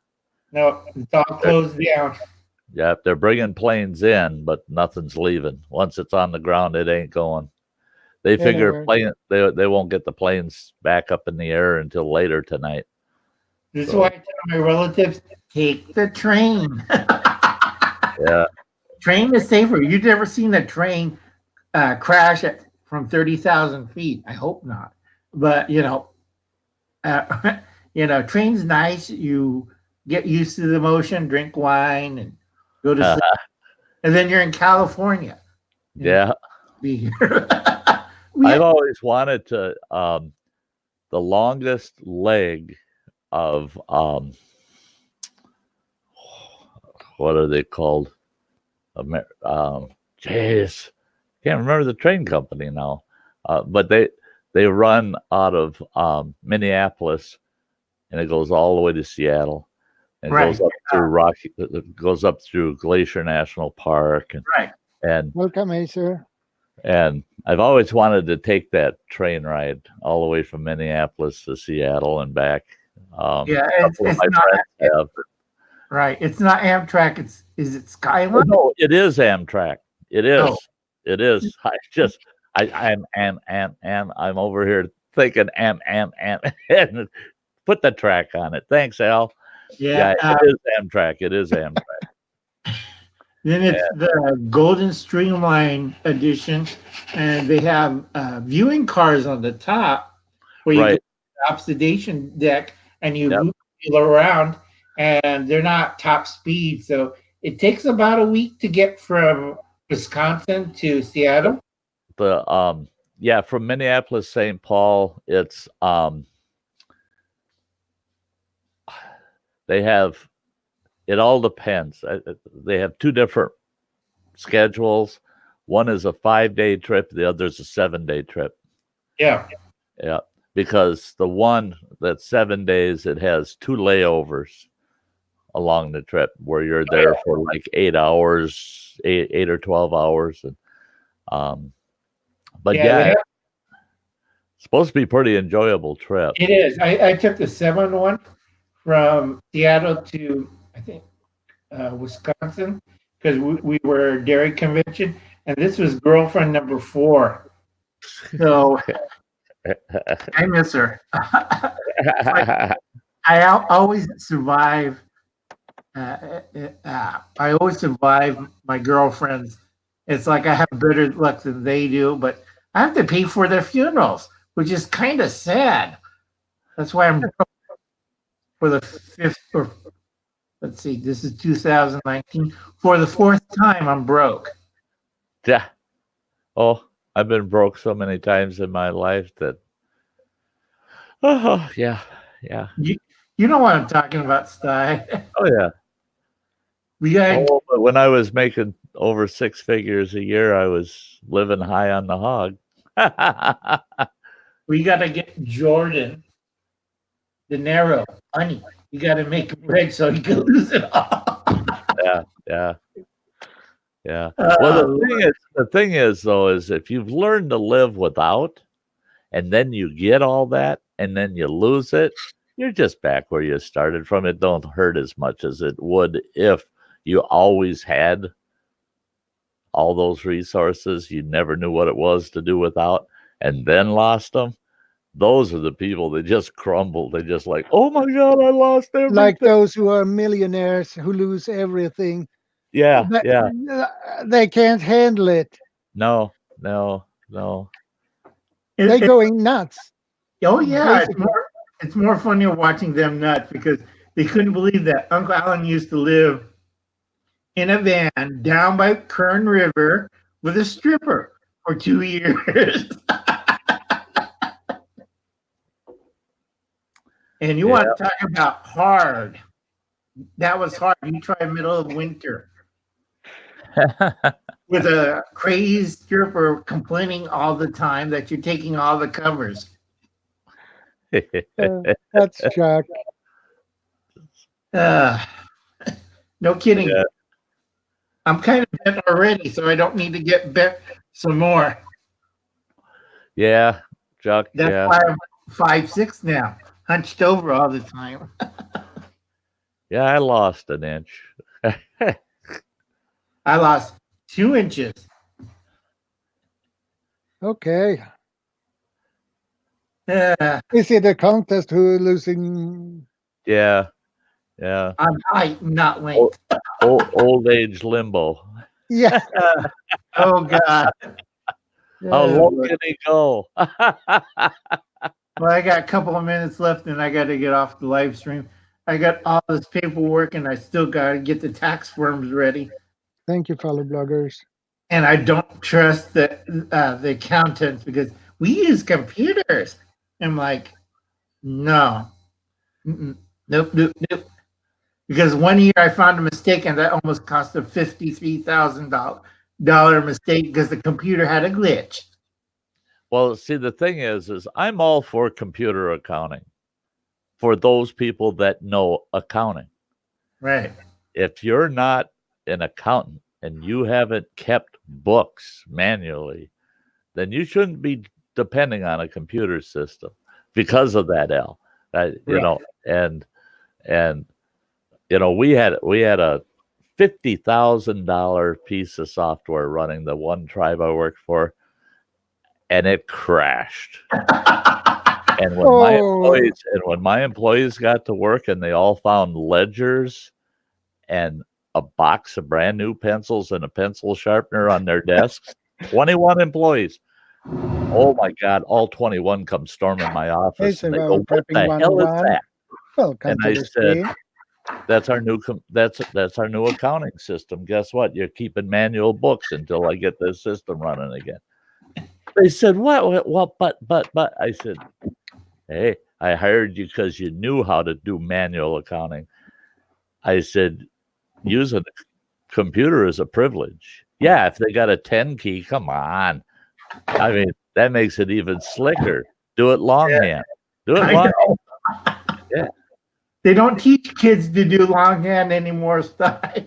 No, it's all closed down. Yeah, they're bringing planes in, but nothing's leaving. Once it's on the ground, it ain't going. They figure they won't get the planes back up in the air until later tonight. This is why I tell my relatives, take the train. Yeah. Train is safer. You've never seen a train crash from 30,000 feet. I hope not. But, train's nice. You get used to the motion, drink wine, and go to sleep. And then you're in California. Yeah. I've always wanted to, the longest leg of, what are they called? Jeez, can't remember the train company now. But they run out of Minneapolis, and it goes all the way to Seattle, and goes up through goes up through Glacier National Park, and welcome, Acer. And I've always wanted to take that train ride all the way from Minneapolis to Seattle and back. It's not. Right. It's not Amtrak. Is it Skyline? Oh, no, it is Amtrak. It is. Oh. It is. I'm over here thinking and put the track on it. Thanks, Al. Yeah, it is Amtrak. It is Amtrak. Then it's the Golden Streamline edition, and they have viewing cars on the top where you go to the observation deck and you move around, and they're not top speed. So it takes about a week to get from Wisconsin to Seattle. From Minneapolis, St. Paul, it's they have, it all depends. They have two different schedules. one is a 5-day trip, the other's a 7-day trip. Yeah. Yeah, because the one that's 7 days, it has 2 layovers along the trip where you're there for like 8 hours, 8 or 12 hours, and but Yeah, it's supposed to be a pretty enjoyable trip. it is. I took the 7 one from Seattle to, I think, Wisconsin, because we were dairy convention, and this was girlfriend number 4. So I miss her. I always survive. I always survive my girlfriends. It's like I have better luck than they do, but I have to pay for their funerals, which is kind of sad. That's why I'm broke for the 5th, or let's see, this is 2019. For the 4th time, I'm broke. Yeah. Oh, I've been broke so many times in my life that. Oh yeah. You know what I'm talking about, Sty. Oh yeah. But when I was making over 6 figures a year, I was living high on the hog. We got to get Jordan De Niro honey. You got to make him rich so he can lose it all. Yeah. Well, the thing is, though, is if you've learned to live without, and then you get all that, and then you lose it, you're just back where you started from. It don't hurt as much as it would if you always had all those resources. You never knew what it was to do without, and then lost them. Those are the people that just crumble. They just like, oh my God, I lost everything. Like those who are millionaires who lose everything. Yeah. They can't handle it. No. They're going nuts. Oh yeah, it's more funny watching them nuts because they couldn't believe that Uncle Alan used to live in a van down by Kern River with a stripper for 2 years. And you want to talk about hard. That was hard. You try middle of winter with a crazy stripper complaining all the time that you're taking all the covers. That's Chuck. No kidding. Yeah. I'm kind of bent already, so I don't need to get bent some more. Yeah, Chuck. That's why I'm 5'6" now, hunched over all the time. Yeah, I lost an inch. I lost 2 inches. Okay. Yeah. Is it a contest who losing? Yeah. I'm height, not length. Old age limbo. Yeah. Oh God. How low can he go? Well, I got a couple of minutes left, and I got to get off the live stream. I got all this paperwork, and I still got to get the tax forms ready. Thank you, fellow bloggers. And I don't trust the accountants because we use computers. I'm like, no, nope. Because 1 year I found a mistake, and that almost cost a $53,000 mistake because the computer had a glitch. Well, see, the thing is I'm all for computer accounting for those people that know accounting. Right. If you're not an accountant and you haven't kept books manually, then you shouldn't be depending on a computer system because of that, Al. You know, and you know, we had a $50,000 piece of software running the one tribe I worked for, and it crashed. And when my employees got to work and they all found ledgers and a box of brand new pencils and a pencil sharpener on their desks, 21 employees. Oh my God! All 21 come storming my office. And they go, "What the hell is that?" Welcome and to I the said, stream. "That's our new that's our new accounting system. Guess what? You're keeping manual books until I get this system running again." They said, "What? Well, but." I said, "Hey, I hired you because you knew how to do manual accounting." I said, "Using a computer is a privilege. Yeah, if they got a 10 key, come on. I mean, that makes it even slicker. Do it longhand. Do it I longhand. know. Yeah. They don't teach kids to do longhand anymore, Sty.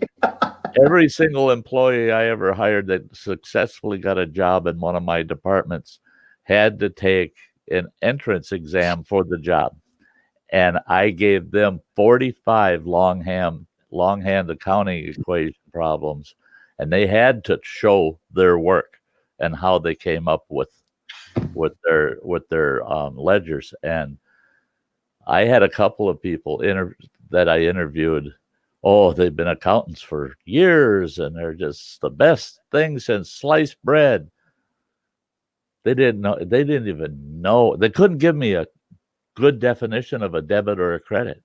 Every single employee I ever hired that successfully got a job in one of my departments had to take an entrance exam for the job. And I gave them 45 longhand accounting equation problems, and they had to show their work and how they came up with their ledgers. And I had a couple of people that I interviewed. Oh, they've been accountants for years, and they're just the best thing since sliced bread. They didn't know. They didn't even know. They couldn't give me a good definition of a debit or a credit.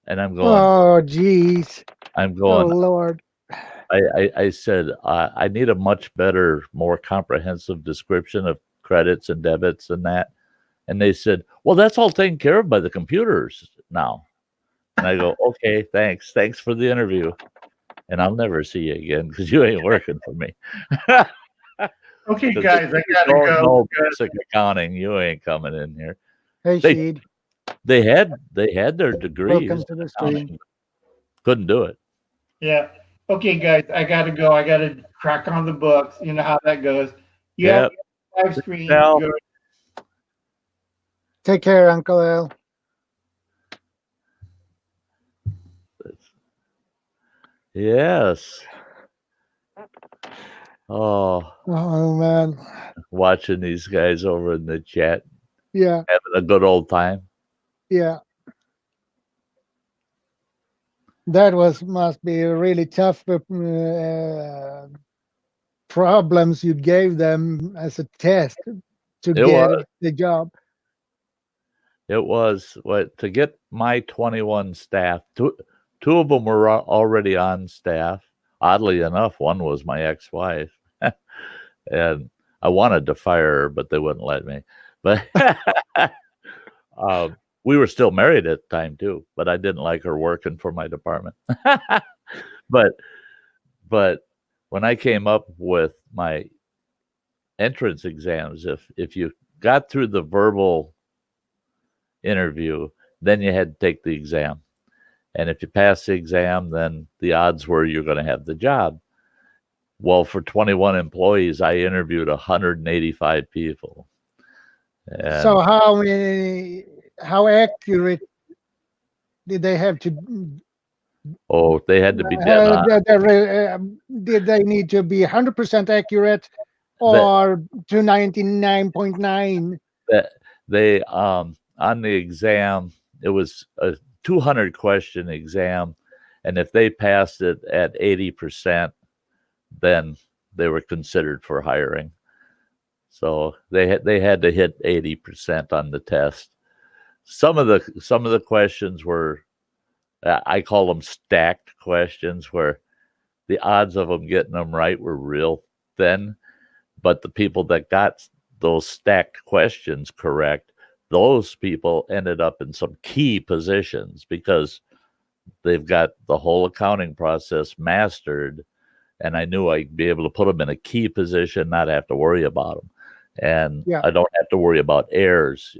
And I'm going. Oh, geez. I'm Oh, going. Lord. I said I need a much better, more comprehensive description of credits and debits and that. And they said, well, that's all taken care of by the computers now. And I go, okay, thanks. Thanks for the interview. And I'll never see you again because you ain't working for me. Okay, 'Cause guys, I if you gotta don't go. know basic accounting, you ain't coming in here. Hey, They Sheed. they had their degrees Welcome to in the stream. accounting. Couldn't do it. Yeah. Okay, guys, I gotta go. I gotta crack on the books. You know how that goes. You Yeah. have live stream. Now, Go. Take care, Uncle Al. yes. Oh, Oh, man. watching these guys over in the chat Yeah, having a good old time. yeah. That must be a really tough problems you gave them as a test to It get was. the job. It was what to get my 21 staff. Two of them were already on staff. Oddly enough, one was my ex-wife, and I wanted to fire her, but they wouldn't let me. But we were still married at the time too. But I didn't like her working for my department. but when I came up with my entrance exams, if you got through the verbal interview, then you had to take the exam. And if you pass the exam, then the odds were you're going to have the job. Well, for 21 employees, I interviewed 185 people. And So how accurate did they have to? they had to be dead on. Did they need to be 100% accurate or to 99.9? They on the exam, it was a 200 question exam, and if they passed it at 80%, then they were considered for hiring. So they had to hit 80% on the test. Some of the questions were, I call them stacked questions, where the odds of them getting them right were real thin, but the people that got those stacked questions correct, those people ended up in some key positions because they've got the whole accounting process mastered. And I knew I'd be able to put them in a key position, not have to worry about them. And Yeah. I don't have to worry about errors,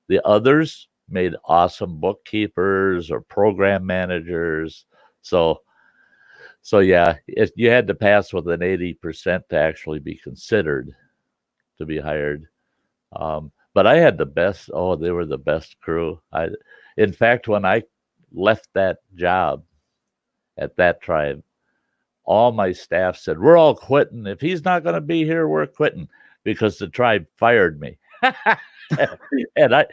The others made awesome bookkeepers or program managers. So yeah, you had to pass with an 80% to actually be considered to be hired. But I had the best. Oh, they were the best crew. In fact, when I left that job at that tribe, all my staff said, we're all quitting. If he's not going to be here, we're quitting, because the tribe fired me. And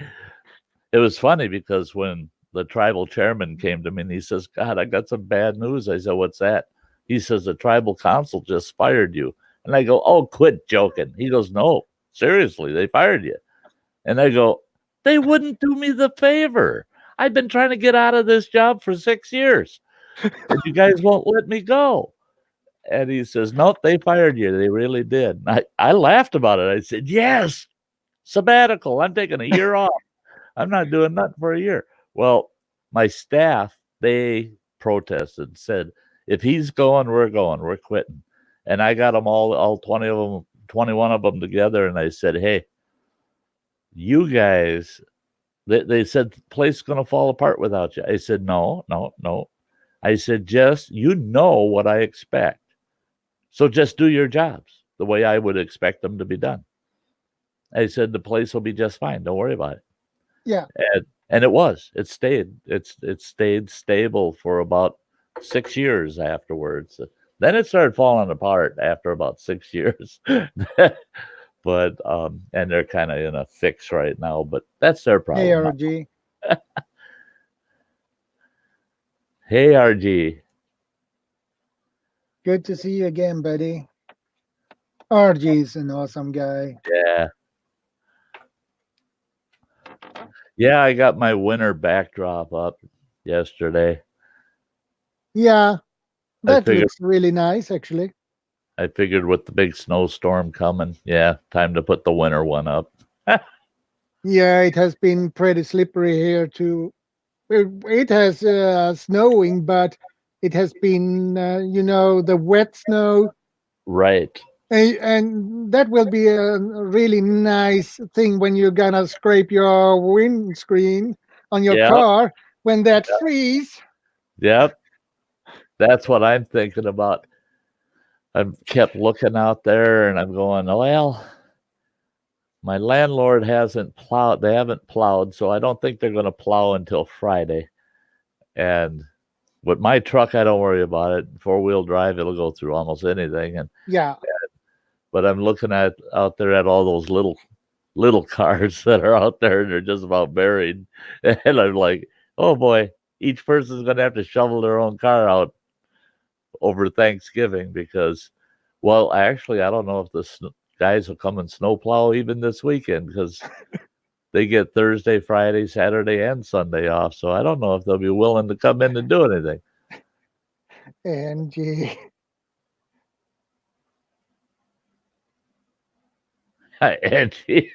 it was funny because when the tribal chairman came to me and he says, God, I got some bad news. I said, what's that? He says, the tribal council just fired you. And I go, oh, quit joking. He goes, no, seriously, they fired you. And I go, they wouldn't do me the favor. I've been trying to get out of this job for 6 years, and you guys won't let me go. And he says, nope, they fired you. They really did. I laughed about it. I said, yes, sabbatical. I'm taking a year off. I'm not doing nothing for a year. Well, my staff, they protested, said, if he's going, we're quitting. And I got them all 20 of them, 21 of them together, and I said, hey, you guys, they said the place is going to fall apart without you. I said, no. I said, just, you know what I expect. So just do your jobs the way I would expect them to be done. I said, the place will be just fine. Don't worry about it. Yeah. And it was. It stayed. It stayed stable for about 6 years afterwards. Then it started falling apart after about 6 years. But and they're kind of in a fix right now, but that's their problem. Hey, RG. Hey, RG. Good to see you again, buddy. RG's an awesome guy. Yeah. Yeah, I got my winter backdrop up yesterday. Yeah, that figured- looks really nice, actually. I figured with the big snowstorm coming, yeah, time to put the winter one up. Yeah, it has been pretty slippery here too. It has snowing, but it has been, the wet snow. Right. And that will be a really nice thing when you're gonna scrape your windscreen on your Yep. car when that freeze. Yep. That's what I'm thinking about. I've kept looking out there and I'm going, well, my landlord hasn't plowed. They haven't plowed, so I don't think they're going to plow until Friday. And with my truck, I don't worry about it. 4-wheel drive, it'll go through almost anything. And Yeah. but I'm looking out there at all those little cars that are out there and they're just about buried. And I'm like, oh boy, each person's going to have to shovel their own car out over Thanksgiving because, well, actually, I don't know if the guys will come and snowplow even this weekend because they get Thursday, Friday, Saturday, and Sunday off. So I don't know if they'll be willing to come in and do anything. And Hi, Angie.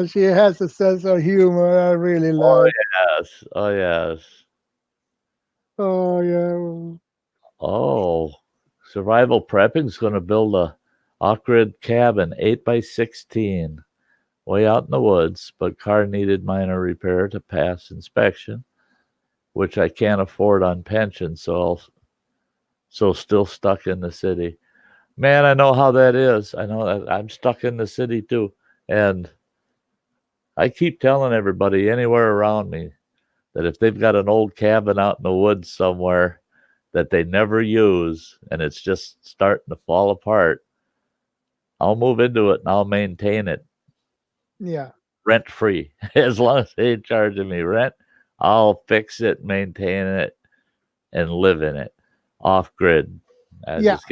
she has a sense of humor. I really love. Yes. Oh, yes. Oh yeah. Oh, Survival Prepping's going to build a off-grid cabin, 8x16, way out in the woods, but car needed minor repair to pass inspection, which I can't afford on pension, so still stuck in the city. Man, I know how that is. I know that I'm stuck in the city too, and I keep telling everybody anywhere around me that if they've got an old cabin out in the woods somewhere that they never use and it's just starting to fall apart, I'll move into it and I'll maintain it. Yeah. Rent free. As long as they ain't charging me rent, I'll fix it, maintain it, and live in it. Off grid. I just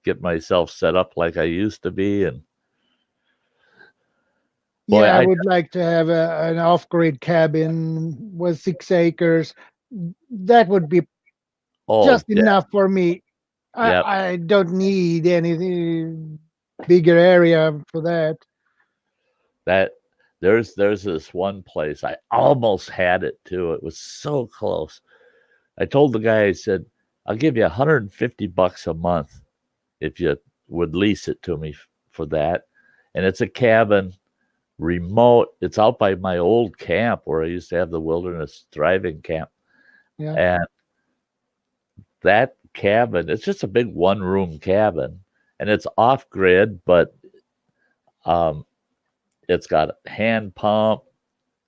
get myself set up like I used to be. And boy, I would like to have an off-grid cabin with 6 acres. That would be just enough for me. I don't need any bigger area for that. That there's this one place I almost had it too. It was so close. I told the guy, I said, I'll give you $150 a month if you would lease it to me for that. And it's a cabin, remote. It's out by my old camp where I used to have the Wilderness Thriving Camp. Yeah. And that cabin, it's just a big one-room cabin. And it's off-grid, but it's got a hand pump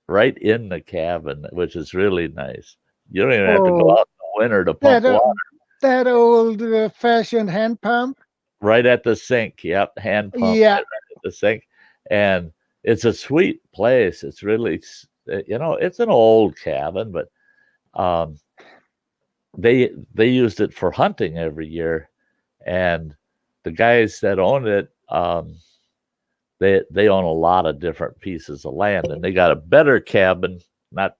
right in the cabin, which is really nice. You don't even have to go out in the winter to pump water. That old-fashioned hand pump? Right at the sink. Yep, hand pump right at the sink. And it's a sweet place. It's really, it's an old cabin, but they used it for hunting every year. And the guys that own it, they own a lot of different pieces of land, and they got a better cabin, not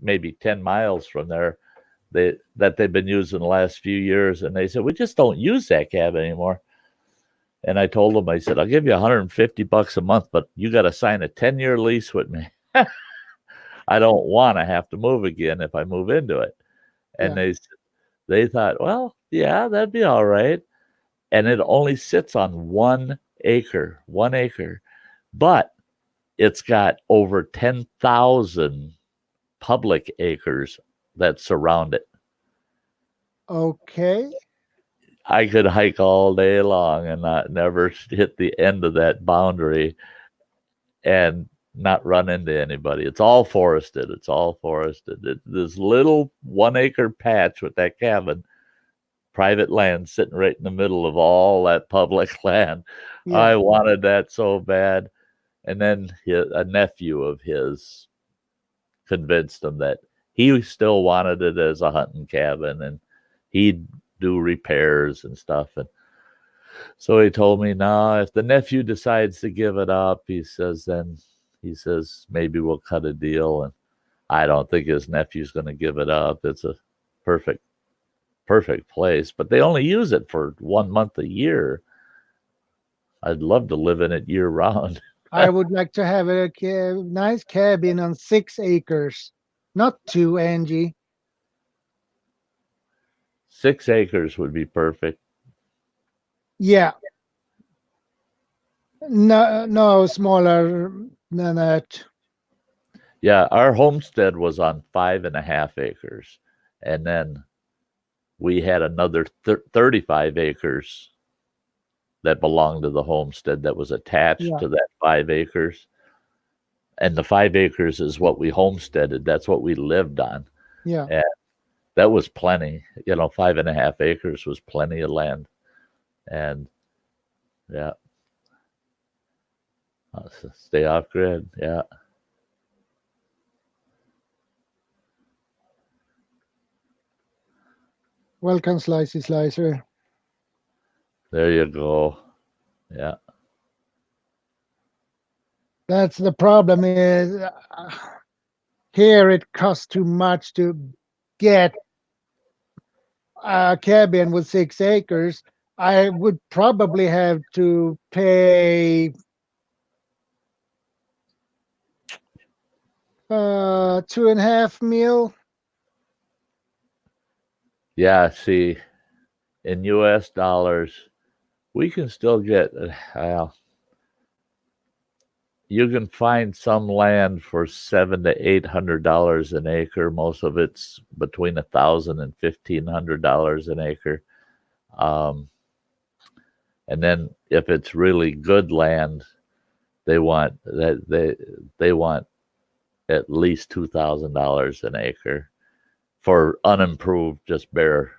maybe 10 miles from there, that they've been using the last few years. And they said, we just don't use that cabin anymore. And I told them, I said, I'll give you $150 a month, but you got to sign a 10-year lease with me. I don't want to have to move again if I move into it. And they thought, well, yeah, that'd be all right. And it only sits on 1 acre, but it's got over 10,000 public acres that surround it. Okay. I could hike all day long and never hit the end of that boundary and not run into anybody. It's all forested. This little 1 acre patch with that cabin, private land sitting right in the middle of all that public land. Yeah. I wanted that so bad. And then a nephew of his convinced him that he still wanted it as a hunting cabin and he'd do repairs and stuff. And so he told me, no, if the nephew decides to give it up, he says, maybe we'll cut a deal. And I don't think his nephew's going to give it up. It's a perfect place, but they only use it for 1 month a year. I'd love to live in it year round. I would like to have a nice cabin on 6 acres, not 2, Angie. 6 acres would be perfect. Yeah. No smaller than that. Yeah, our homestead was on 5.5 acres, and then we had another 35 acres that belonged to the homestead that was attached to that 5 acres. And the 5 acres is what we homesteaded. That's what we lived on. Yeah. And that was plenty. 5.5 acres was plenty of land. And yeah. Stay off grid. Yeah. Welcome, Slicey Slicer. There you go. Yeah. That's the problem is here it costs too much to get a cabin with 6 acres. I would probably have to pay $2.5 million. Yeah, see, in US dollars, we can still get you can find some land for $700 to $800 an acre. Most of it's between $1,000 and $1,500 an acre. And then if it's really good land, they want they want at least $2,000 an acre for unimproved, just bare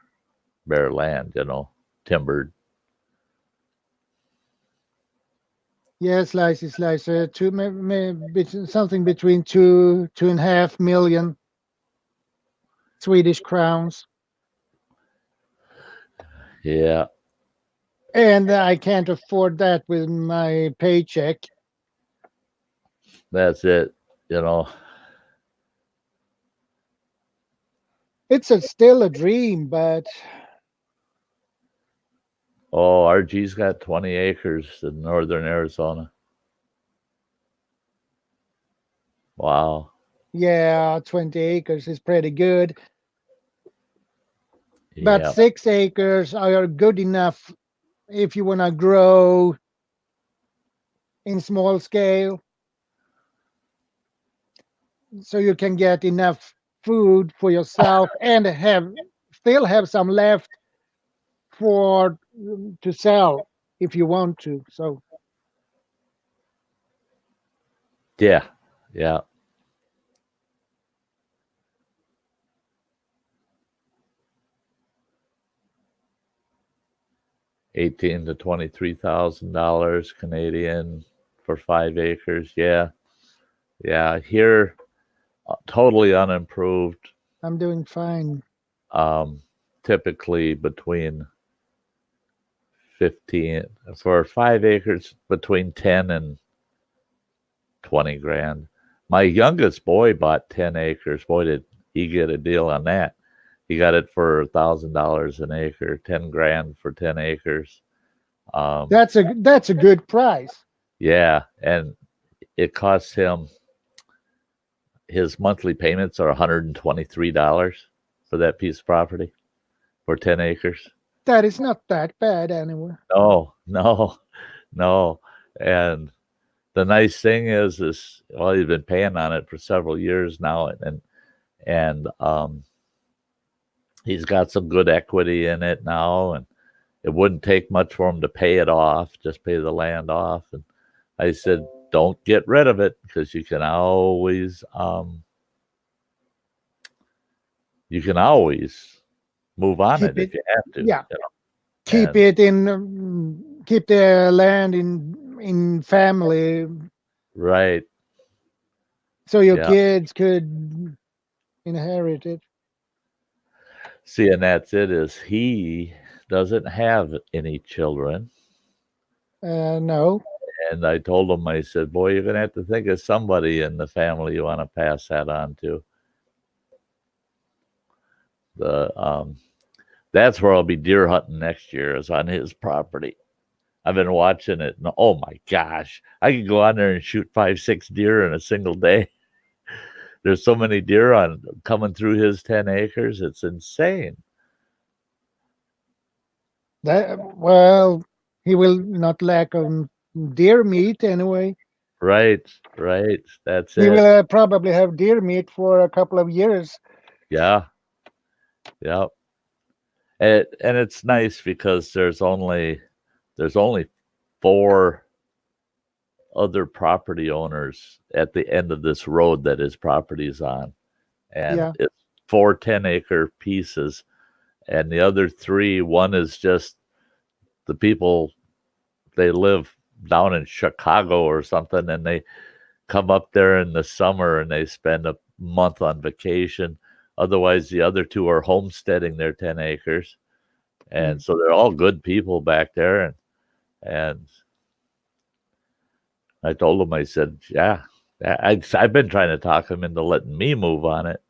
land, timbered. Yes, Slicey Slicer, something between 2.5 million Swedish crowns. Yeah. And I can't afford that with my paycheck. That's it, It's still a dream, but RG's got 20 acres in northern Arizona. Wow. Yeah, 20 acres is pretty good. Yeah. But 6 acres are good enough if you want to grow in small scale. So you can get enough food for yourself and still have some left to sell if you want to. So yeah. 18 to $23,000 Canadian for 5 acres. Yeah. Here, totally unimproved. I'm doing fine. Typically between 15 for 5 acres, between 10 and 20 grand. My youngest boy bought 10 acres. Boy, did he get a deal on that. He got it for $1,000 an acre, 10 grand for 10 acres. That's a good price. Yeah, and it costs him his monthly payments are $123 for that piece of property for 10 acres. That is not that bad anyway. No, no, no. And the nice thing is well, he's been paying on it for several years now, and he's got some good equity in it now, and it wouldn't take much for him to pay it off, just pay the land off. And I said, don't get rid of it, because you can always move on Keep it if it, you have to. yeah. You know? Keep And it in, keep the land in family, right, so your yeah. kids could inherit it. See, and that's it. Is he doesn't have any children. No, And I told him, I said, boy, you're going to have to think of somebody in the family you want to pass that on to. That's where I'll be deer hunting next year, is on his property. I've been watching it, and oh my gosh, I could go on there and shoot 5, 6 deer in a single day. There's so many deer coming through his 10 acres. It's insane. well, he will not lack of deer meat anyway. Right, right. That's He it. will probably have deer meat for a couple of years. Yeah, yeah. And it's nice because there's only 4 other property owners at the end of this road that his property's on, and Yeah, it's 4 10-acre pieces, and the other 3, one is just the people, they live down in Chicago or something, and they come up there in the summer and they spend a month on vacation. Otherwise, the other 2 are homesteading their 10 acres. And so they're all good people back there. And I told him, I said, yeah, I've been trying to talk him into letting me move on it.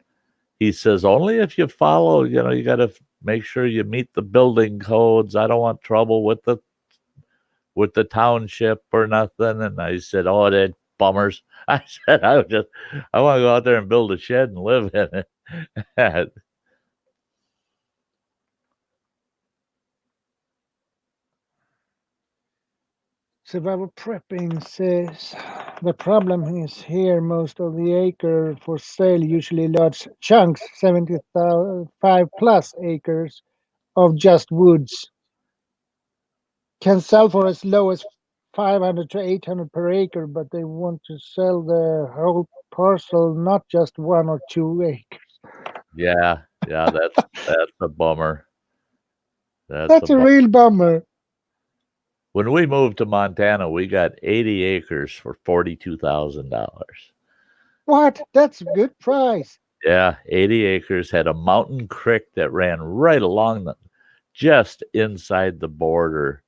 He says, only if you follow, you got to make sure you meet the building codes. I don't want trouble with the township or nothing. And I said, oh, that bummers. I said, I want to go out there and build a shed and live in it. survival prepping says the problem is here. Most of the acre for sale, usually large chunks, 75 plus acres of just woods, can sell for as low as 500 to 800 per acre, but they want to sell the whole parcel, not just 1 or 2 acres. Yeah, that's a bummer. That's a That's a bummer. real bummer. When we moved to Montana, we got 80 acres for $42,000. What? That's a good price. Yeah, 80 acres, had a mountain creek that ran right along just inside the border.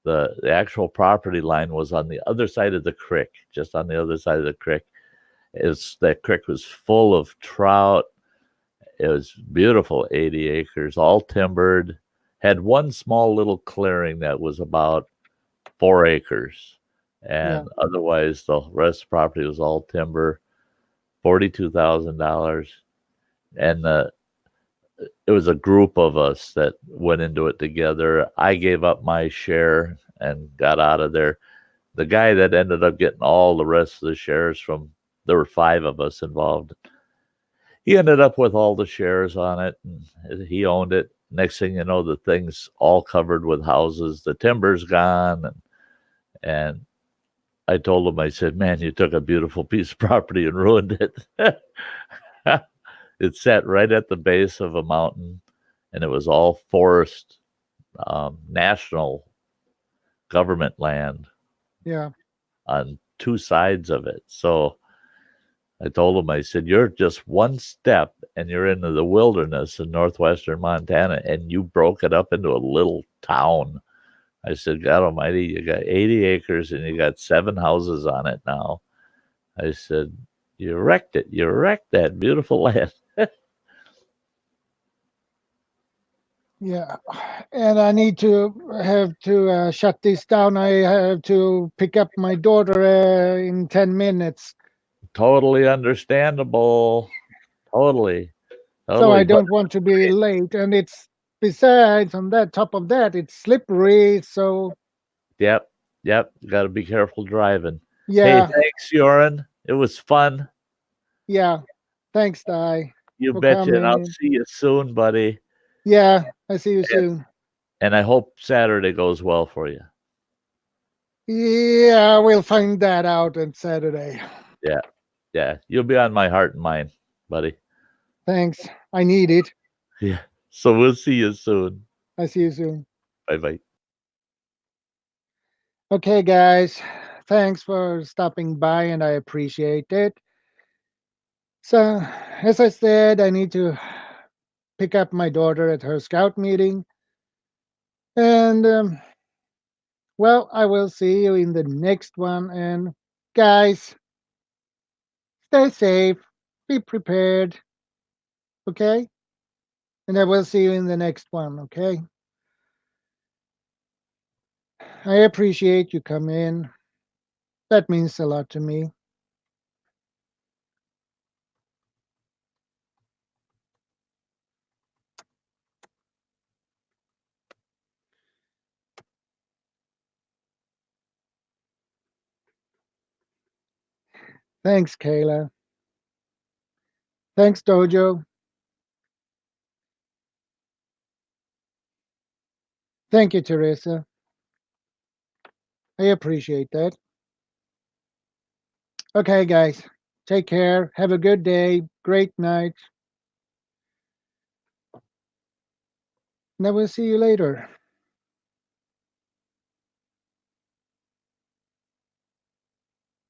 The actual property line was on the other side of the creek, just on the other side of the creek. That creek was full of trout. It was beautiful, 80 acres, all timbered. Had one small little clearing that was about 4 acres. And otherwise, the rest of the property was all timber, $42,000. And it was a group of us that went into it together. I gave up my share and got out of there. The guy that ended up getting all the rest of the shares there were 5 of us involved. He ended up with all the shares on it, and he owned it. Next thing you know, the thing's all covered with houses. The timber's gone, and I told him, I said, man, you took a beautiful piece of property and ruined it. It sat right at the base of a mountain, and it was all forest, national government land. Yeah. On 2 sides of it. So I told him, I said, you're just one step and you're into the wilderness in northwestern Montana, and you broke it up into a little town. I said, God almighty, you got 80 acres and you got 7 houses on it now. I said, you wrecked it. You wrecked that beautiful land. Yeah, and I need to have to shut this down. I have to pick up my daughter in 10 minutes. Totally understandable. Totally. So I Totally. But don't want to be late. And it's besides on that top of that, it's slippery. So yep. Yep. You got to be careful driving. Hey, yeah, thanks, Joran. It was fun. yeah. Thanks, Ty, You for betcha. And I'll coming. see you soon, buddy. Yeah, I see you And, soon. and I hope Saturday goes well for you. Yeah, we'll find that out on Saturday. Yeah. Yeah. You'll be on my heart and mind, buddy. Thanks. I need it. Yeah. So we'll see you soon. I see you soon. Bye bye. Okay, guys. Thanks for stopping by, and I appreciate it. So, as I said, I need to pick up my daughter at her scout meeting. And, well, I will see you in the next one. And, guys, stay safe, be prepared, okay? And I will see you in the next one, okay? I appreciate you come in. That means a lot to me. Thanks, Kayla. Thanks, Dojo. Thank you, Teresa. I appreciate that. Okay, guys, take care. Have a good day. Great night. And I will see you later.